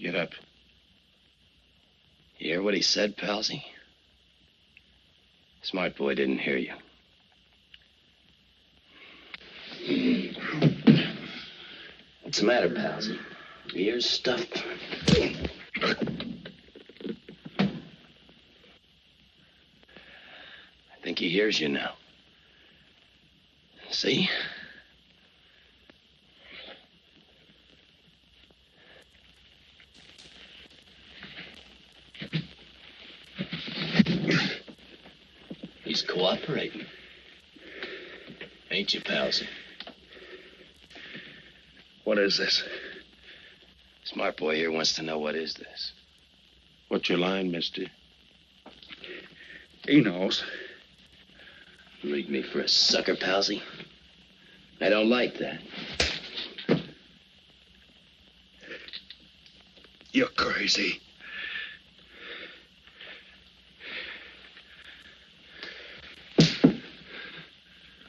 Get up. You hear what he said, Palsy? Smart boy didn't hear you. What's the matter, Palsy? Your ears stuffed? I think he hears you now. See? He's cooperating. Ain't you, Palsy? What is this? Smart boy here wants to know what is this. What's your line, mister? He knows. Leave me for a sucker, Palsy. I don't like that. You're crazy.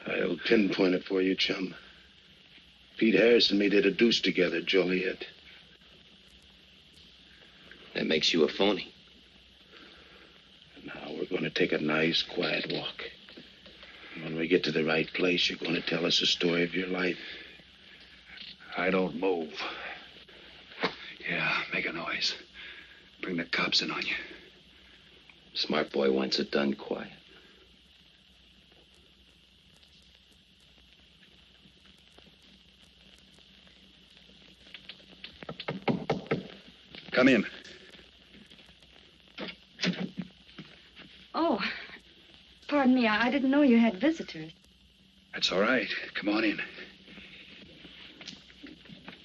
I'll pinpoint it for you, chum. Pete Harris and me did a deuce together, Joliet. That makes you a phony. Now we're going to take a nice, quiet walk. we get to the right place, you're going to tell us the story of your life. I don't move. Yeah, make a noise. Bring the cops in on you. Smart boy wants it done quiet. Come in. Oh, pardon me. I didn't know you had visitors. That's all right. Come on in.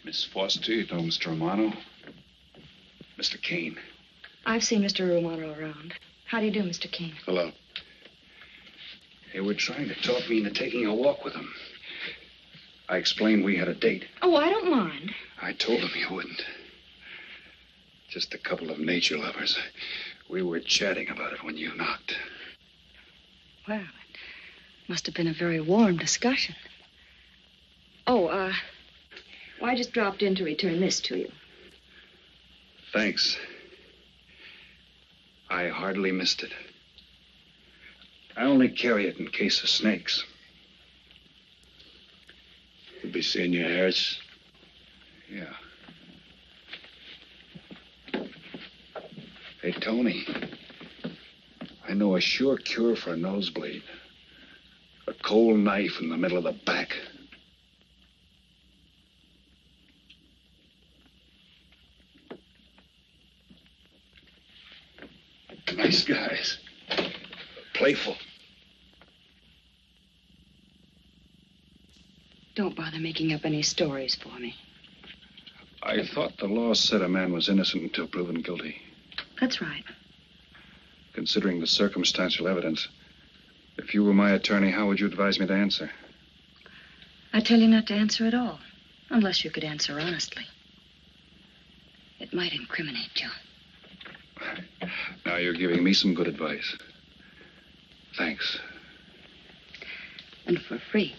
Miss Foster, you know Mr. Romano? Mr. Kane. I've seen Mr. Romano around. How do you do, Mr. Kane? Hello. They were trying to talk me into taking a walk with him. I explained we had a date. Oh, I don't mind. I told them you wouldn't. Just a couple of nature lovers. We were chatting about it when you knocked. Well, it must have been a very warm discussion. Oh, well, I just dropped in to return this to you. Thanks. I hardly missed it. I only carry it in case of snakes. You'll be seeing your heirs? Yeah. Hey, Tony. I know a sure cure for a nosebleed. A cold knife in the middle of the back. Nice guys. Playful. Don't bother making up any stories for me. I thought the law said a man was innocent until proven guilty. That's right. Considering the circumstantial evidence, if you were my attorney, how would you advise me to answer? I tell you not to answer at all, unless you could answer honestly. It might incriminate you. Now you're giving me some good advice. Thanks. And for free.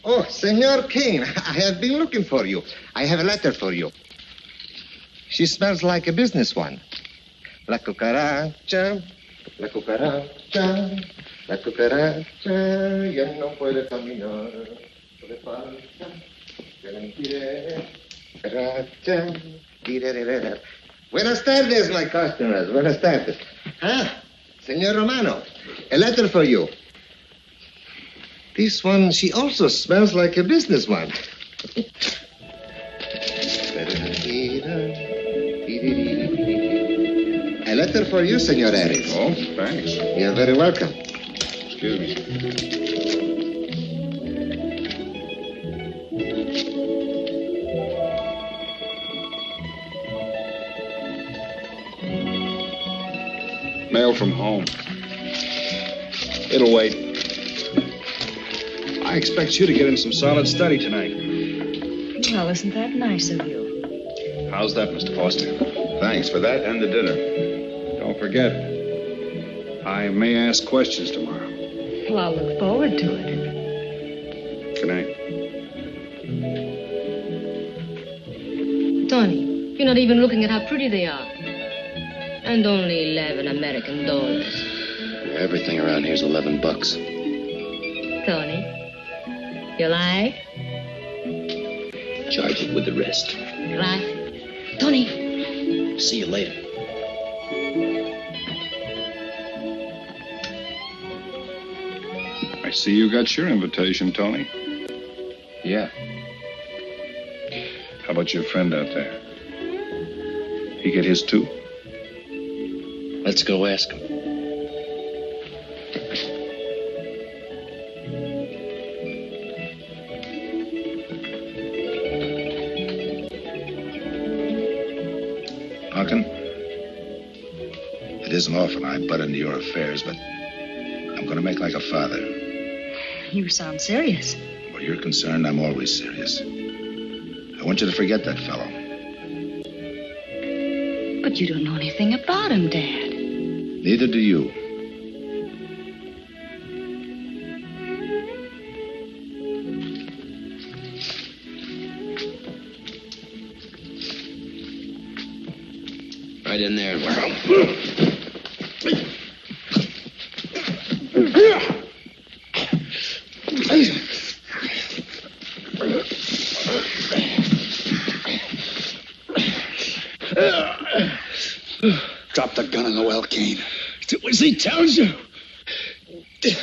Oh, Senor Kane, I have been looking for you. I have a letter for you. She smells like a business one. La cucaracha, La cucaracha ya no puede caminar. Le falta que le impide. Cucaracha. Tirerera. Buenas tardes, my customers. Buenas tardes. Ah, Senor Romano, a letter for you. This one, she also smells like a business one. A letter for you, Senor Harris. Oh, thanks. You're very welcome. Excuse me. Mail from home. It'll wait. I expect you to get in some solid study tonight. Well, isn't that nice of you? How's that, Mr. Foster? Thanks for that and the dinner. Don't forget, I may ask questions tomorrow. Well, I'll look forward to it. Good night. Tony, you're not even looking at how pretty they are. And only 11 American dollars. Everything around here's $11. Tony, you like? Charge it with the rest. Gracias. Tony. See you later. I see you got your invitation, Tony. Yeah. How about your friend out there? He get his too? Let's go ask him. Duncan, it isn't often I butt into your affairs, but I'm going to make like a father. You sound serious. Where you're concerned, I'm always serious. I want you to forget that fellow. But you don't know anything about him, Dad. Neither do you. Right in there. Drop the gun in the well, Kane. Do as he tells you. Get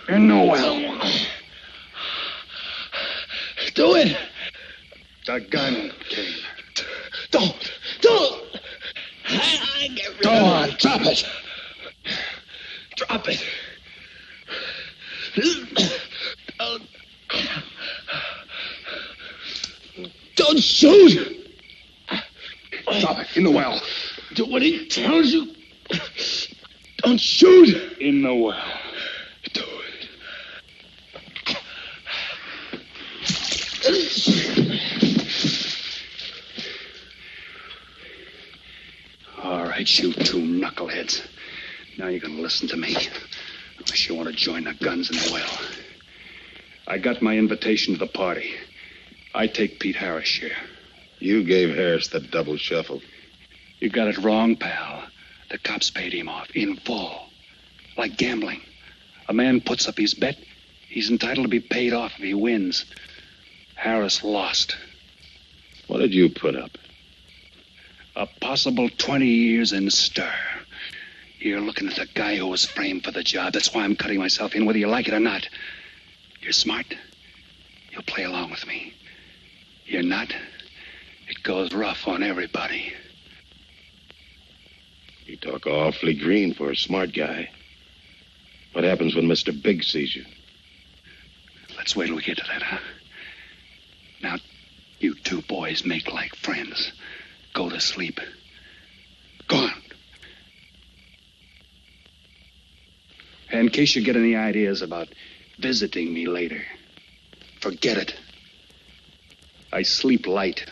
in the well. Do it. The gun, Kane. Don't. Go on, drop it. Drop it. Don't shoot. Drop it in the well. Do what he tells you. Don't shoot. In the well. Do it. All right, you two knuckleheads. Now you're going to listen to me. Unless you want to join the guns in the well. I got my invitation to the party. I take Pete Harris' share. You gave Harris the double shuffle. You got it wrong, pal. The cops paid him off in full. Like gambling. A man puts up his bet, he's entitled to be paid off if he wins. Harris lost. What did you put up? A possible 20 years in stir. You're looking at the guy who was framed for the job. That's why I'm cutting myself in, whether you like it or not. You're smart. You'll play along with me. You're not. It goes rough on everybody. You talk awfully green for a smart guy. What happens when Mr. Big sees you? Let's wait till we get to that, huh? Now, you two boys make like friends. Go to sleep. Go on. In case you get any ideas about visiting me later, forget it. I sleep light.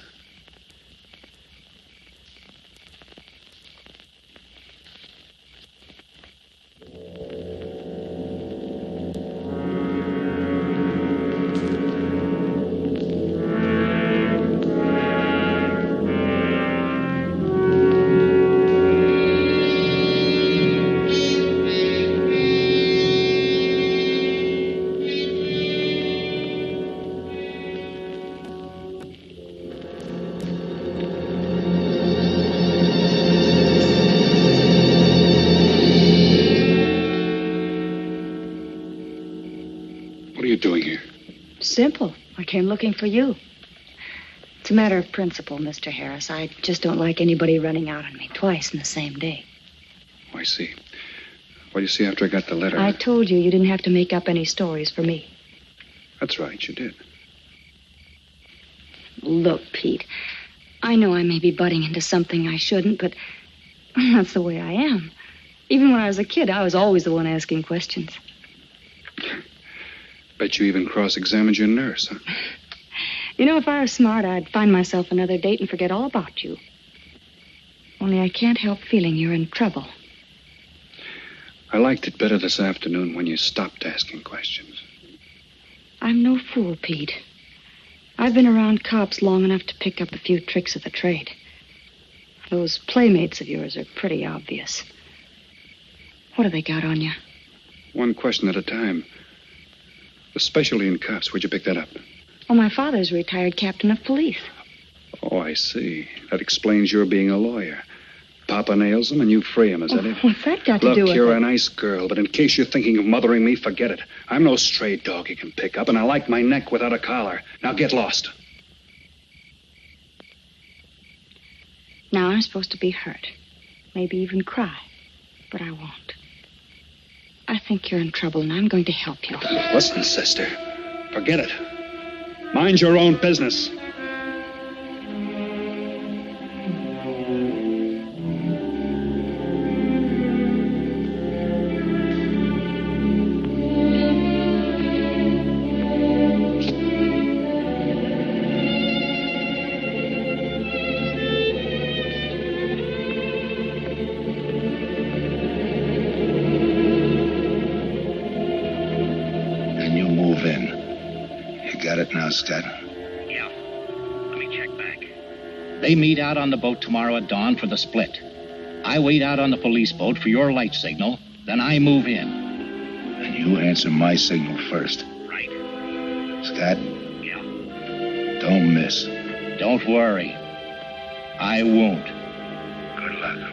simple. I came looking for you. It's a matter of principle, Mr. Harris. I just don't like anybody running out on me twice in the same day. Oh, I see. Well, you see, after I got the letter... I told you didn't have to make up any stories for me. That's right, you did. Look, Pete, I know I may be butting into something I shouldn't, but that's the way I am. Even when I was a kid, I was always the one asking questions. Bet you even cross-examined your nurse, huh? You know, if I were smart, I'd find myself another date and forget all about you. Only I can't help feeling you're in trouble. I liked it better this afternoon when you stopped asking questions. I'm no fool, Pete. I've been around cops long enough to pick up a few tricks of the trade. Those playmates of yours are pretty obvious. What have they got on you? One question at a time. Especially in cops. Where'd you pick that up? Oh, my father's a retired captain of police. Oh, I see. That explains your being a lawyer. Papa nails him and you free him, is that it? What's that got to do with it? Look, you're a nice girl, but in case you're thinking of mothering me, forget it. I'm no stray dog you can pick up, and I like my neck without a collar. Now get lost. Now I'm supposed to be hurt. Maybe even cry. But I won't. I think you're in trouble, and I'm going to help you. Listen, sister. Forget it. Mind your own business. Now, Scott. Yeah. Let me check back. They meet out on the boat tomorrow at dawn for the split. I wait out on the police boat for your light signal, then I move in. And you answer my signal first. Right. Scott? Yeah. Don't miss. Don't worry. I won't. Good luck.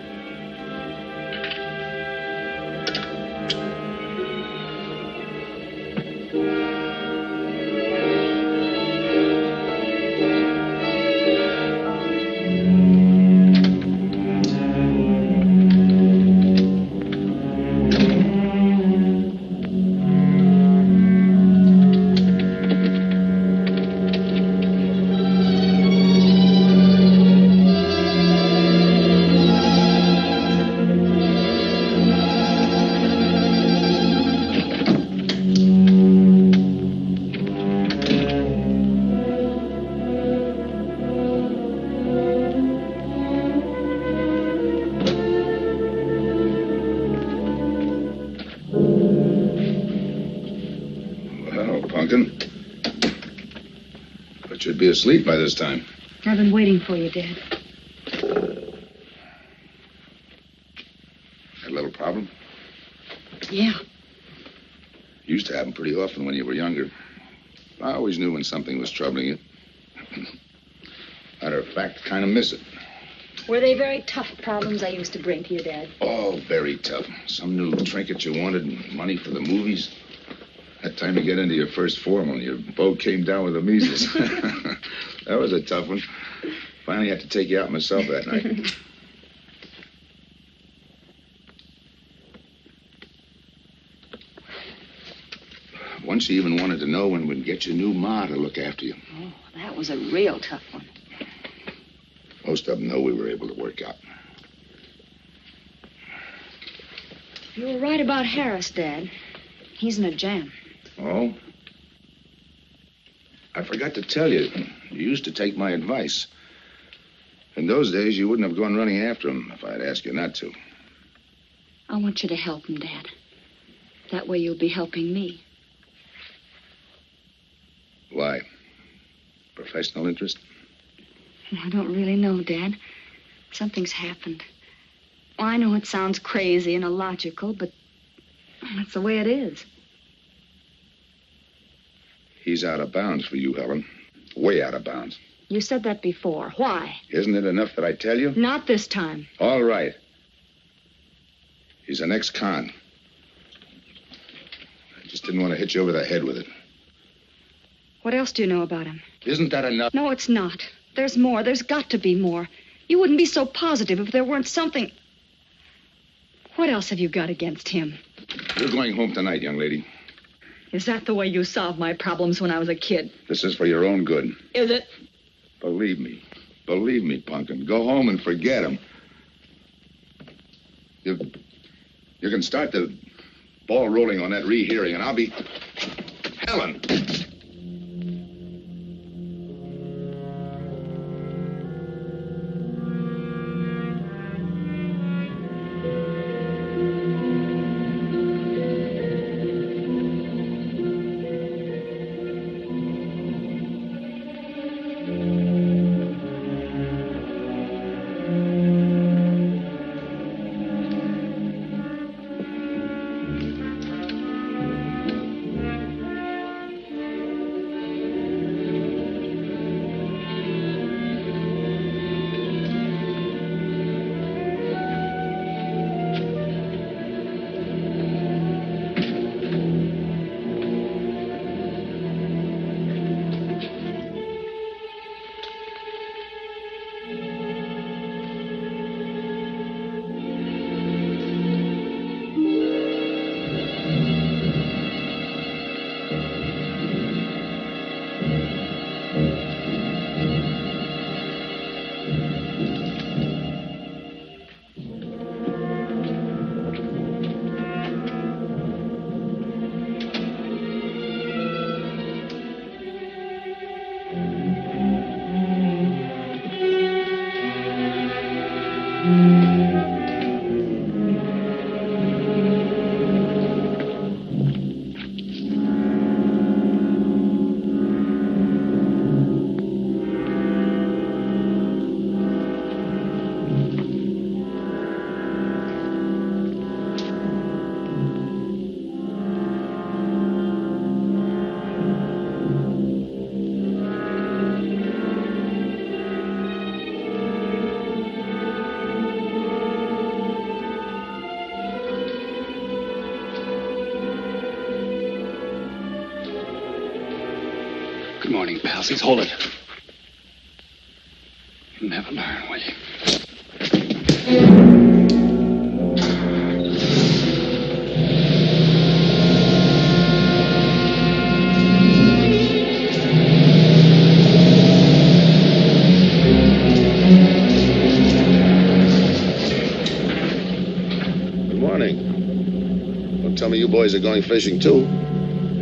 Should be asleep by this time. I've been waiting for you, Dad. Had a little problem? Yeah. Used to happen pretty often when you were younger. I always knew when something was troubling you. Matter of fact, kind of miss it. Were they very tough problems I used to bring to you, Dad? Oh, very tough. Some new trinket you wanted, money for the movies. That time you get into your first formal, your boat came down with the measles. That was a tough one. Finally had to take you out myself that night. Once you even wanted to know when we'd get your new ma to look after you. Oh, that was a real tough one. Most of them know we were able to work out. You were right about Harris, Dad. He's in a jam. Oh? I forgot to tell you. You used to take my advice. In those days, you wouldn't have gone running after him if I'd asked you not to. I want you to help him, Dad. That way you'll be helping me. Why? Professional interest? I don't really know, Dad. Something's happened. Well, I know it sounds crazy and illogical, but that's the way it is. He's out of bounds for you, Helen. Way out of bounds. You said that before. Why? Isn't it enough that I tell you? Not this time. All right. He's an ex-con. I just didn't want to hit you over the head with it. What else do you know about him? Isn't that enough? No, it's not. There's more. There's got to be more. You wouldn't be so positive if there weren't something. What else have you got against him? You're going home tonight, young lady. Is that the way you solved my problems when I was a kid? This is for your own good. Is it? Believe me. Believe me, Punkin. Go home and forget him. You can start the ball rolling on that rehearing, and I'll be... Helen! Good morning, palsies. Hold it. You'll never learn, will you? Good morning. Don't tell me you boys are going fishing, too.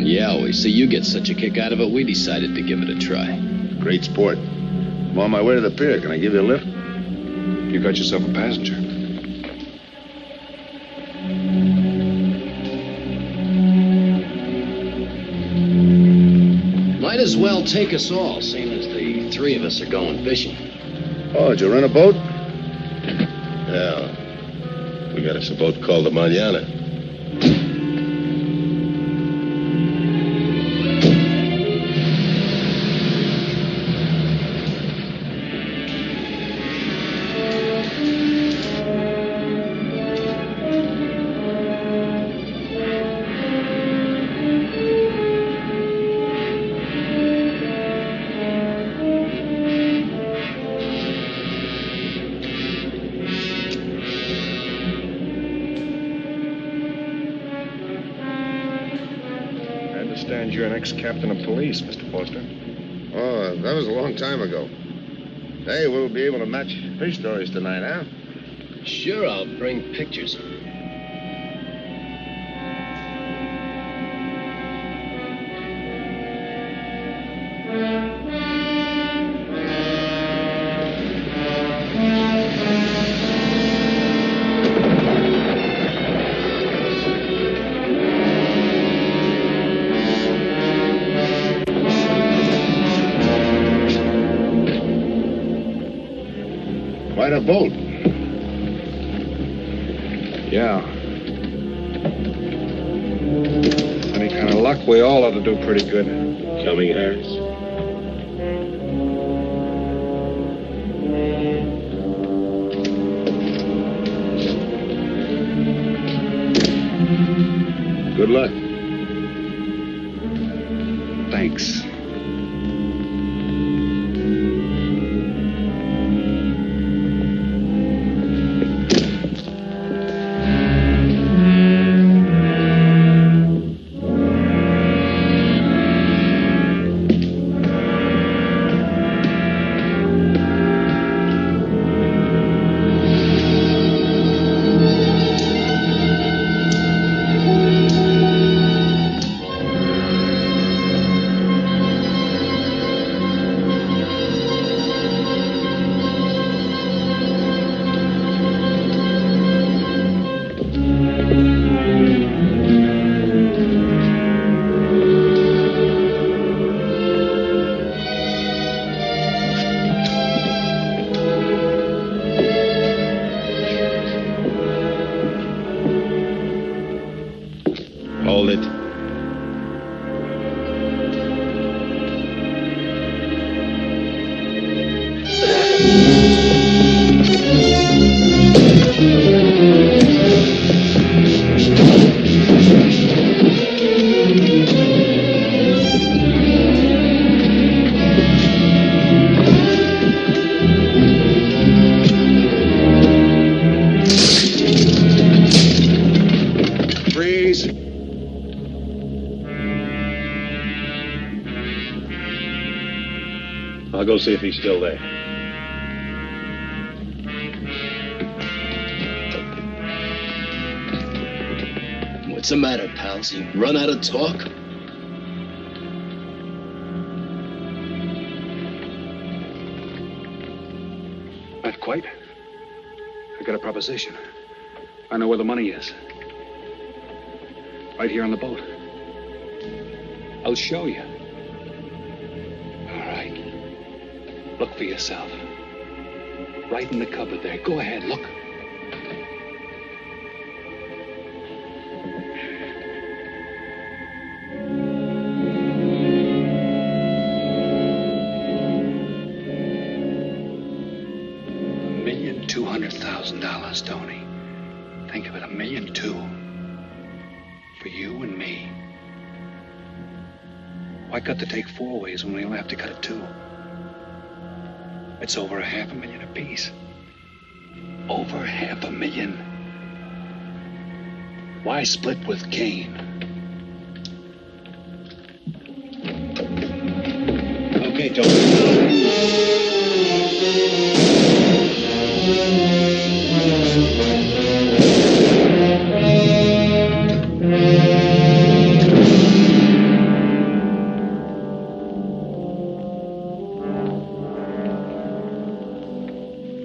Yeah, we see you get such a kick out of it, we decided to give it a try. Great sport. I'm on my way to the pier. Can I give you a lift? You got yourself a passenger. Might as well take us all, seeing as the three of us are going fishing. Oh, did you rent a boat? Yeah. We got us a boat called the Mañana. You're an ex-captain of police, Mr. Foster. Oh, that was a long time ago. Hey, we'll be able to match fish stories tonight, huh? Sure, I'll bring pictures. Quite a boat. Yeah. Any kind of luck, we all ought to do pretty good. Coming, Harris? Good luck. Thanks. place. I'll go see if he's still there. What's the matter, pals? You run out of talk? Not quite. I got a proposition. I know where the money is. Right here on the boat. I'll show you. All right. Look for yourself. Right in the cupboard there. Go ahead, look. $1,200,000, Tony. Think of it, $1.2 million. For you and me. Why cut the take 4 ways when we only have to cut it 2? It's over $500,000 apiece. Over $500,000. Why split with Kane? Okay, Tony.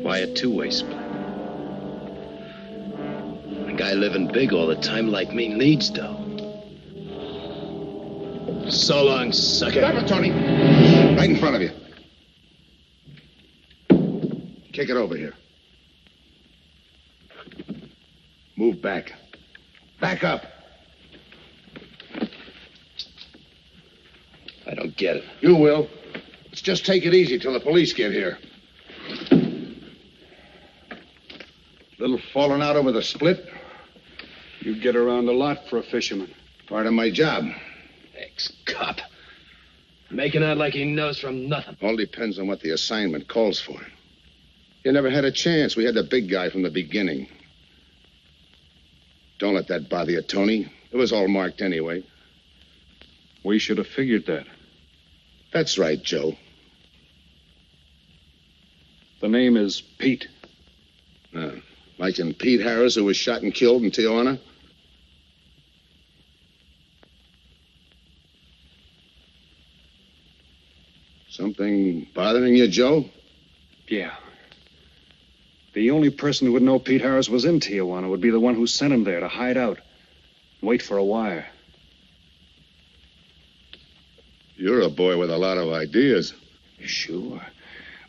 Why a two-way split? A guy living big all the time like me needs dough. So long, sucker. Stop it, Tony. Right in front of you. Kick it over here. Move back. Back up. I don't get it. You will. Let's just take it easy till the police get here. Little falling out over the split. You get around a lot for a fisherman. Part of my job. Ex-cop. Making out like he knows from nothing. All depends on what the assignment calls for. You never had a chance. We had the big guy from the beginning. Don't let that bother you, Tony. It was all marked anyway. We should have figured that. That's right, Joe. The name is Pete. Like in Pete Harris, who was shot and killed in Tijuana? Something bothering you, Joe? Yeah. The only person who would know Pete Harris was in Tijuana would be the one who sent him there to hide out. Wait for a wire. You're a boy with a lot of ideas. Sure.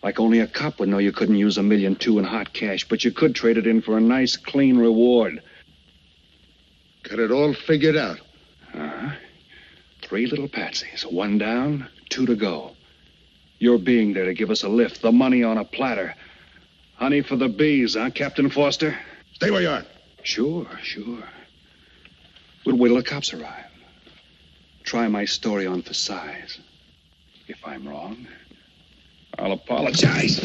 Like only a cop would know you couldn't use $1.2 million in hot cash, but you could trade it in for a nice, clean reward. Got it all figured out. 3 little patsies. 1 down, 2 to go. Your being there to give us a lift, the money on a platter. Honey for the bees, huh, Captain Foster? Stay where you are. Sure. We'll wait till the cops arrive. Try my story on for size. If I'm wrong, I'll apologize.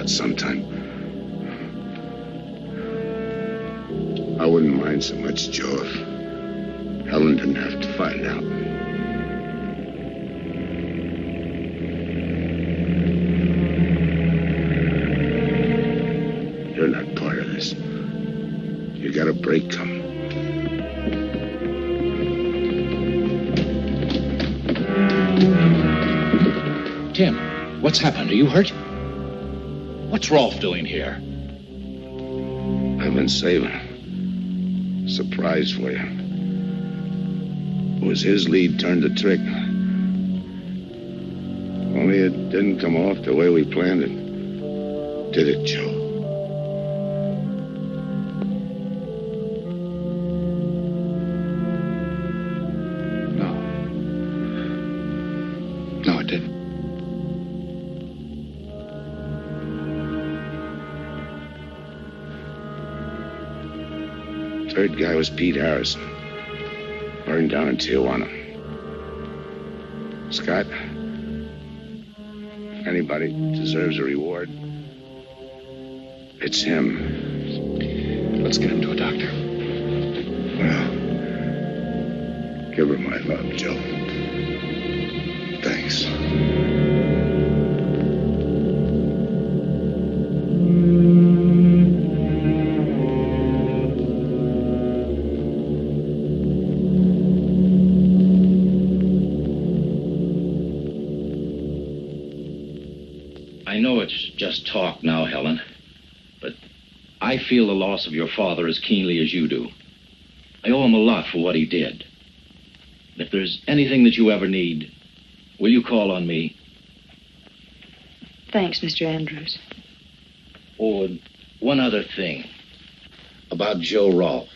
Sometime. I wouldn't mind so much, Joe, if Helen didn't have to find out. Here he come. Tim, what's happened? Are you hurt? What's Rolfe doing here? I've been saving. Surprise for you. It was his lead turned the trick. Only it didn't come off the way we planned it. Did it, Joe? No, it didn't. Third guy was Pete Harrison. Burned down in Tijuana. Scott, if anybody deserves a reward, it's him. Let's get him to a doctor. Well, give her my love, Joe. Thanks. I know it's just talk now, Helen, but I feel the loss of your father as keenly as you do. I owe him a lot for what he did. If there's anything that you ever need, will you call on me? Thanks, Mr. Andrews. Oh, and one other thing. About Joe Rolfe.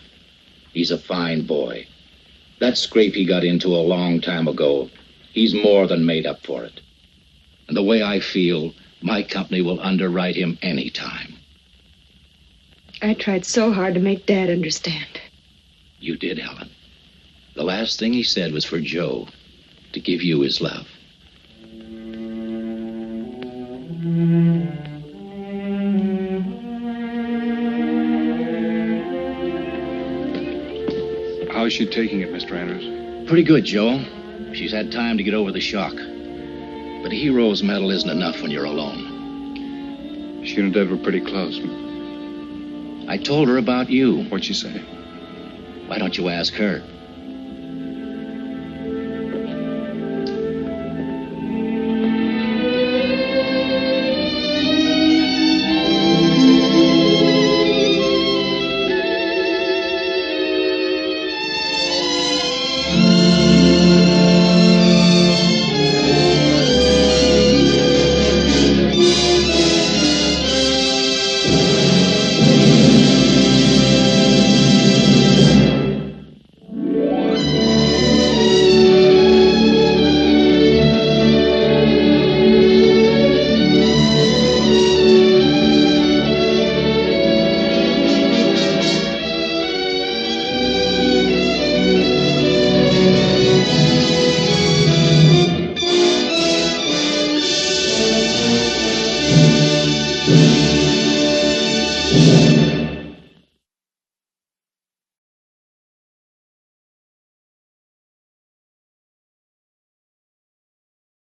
He's a fine boy. That scrape he got into a long time ago, he's more than made up for it. And the way I feel, my company will underwrite him any time. I tried so hard to make Dad understand. You did, Helen. The last thing he said was for Joe, to give you his love. How's she taking it, Mr. Andrews? Pretty good, Joe. She's had time to get over the shock. But a hero's medal isn't enough when you're alone. She and Dad were pretty close. I told her about you. What'd she say? Why don't you ask her?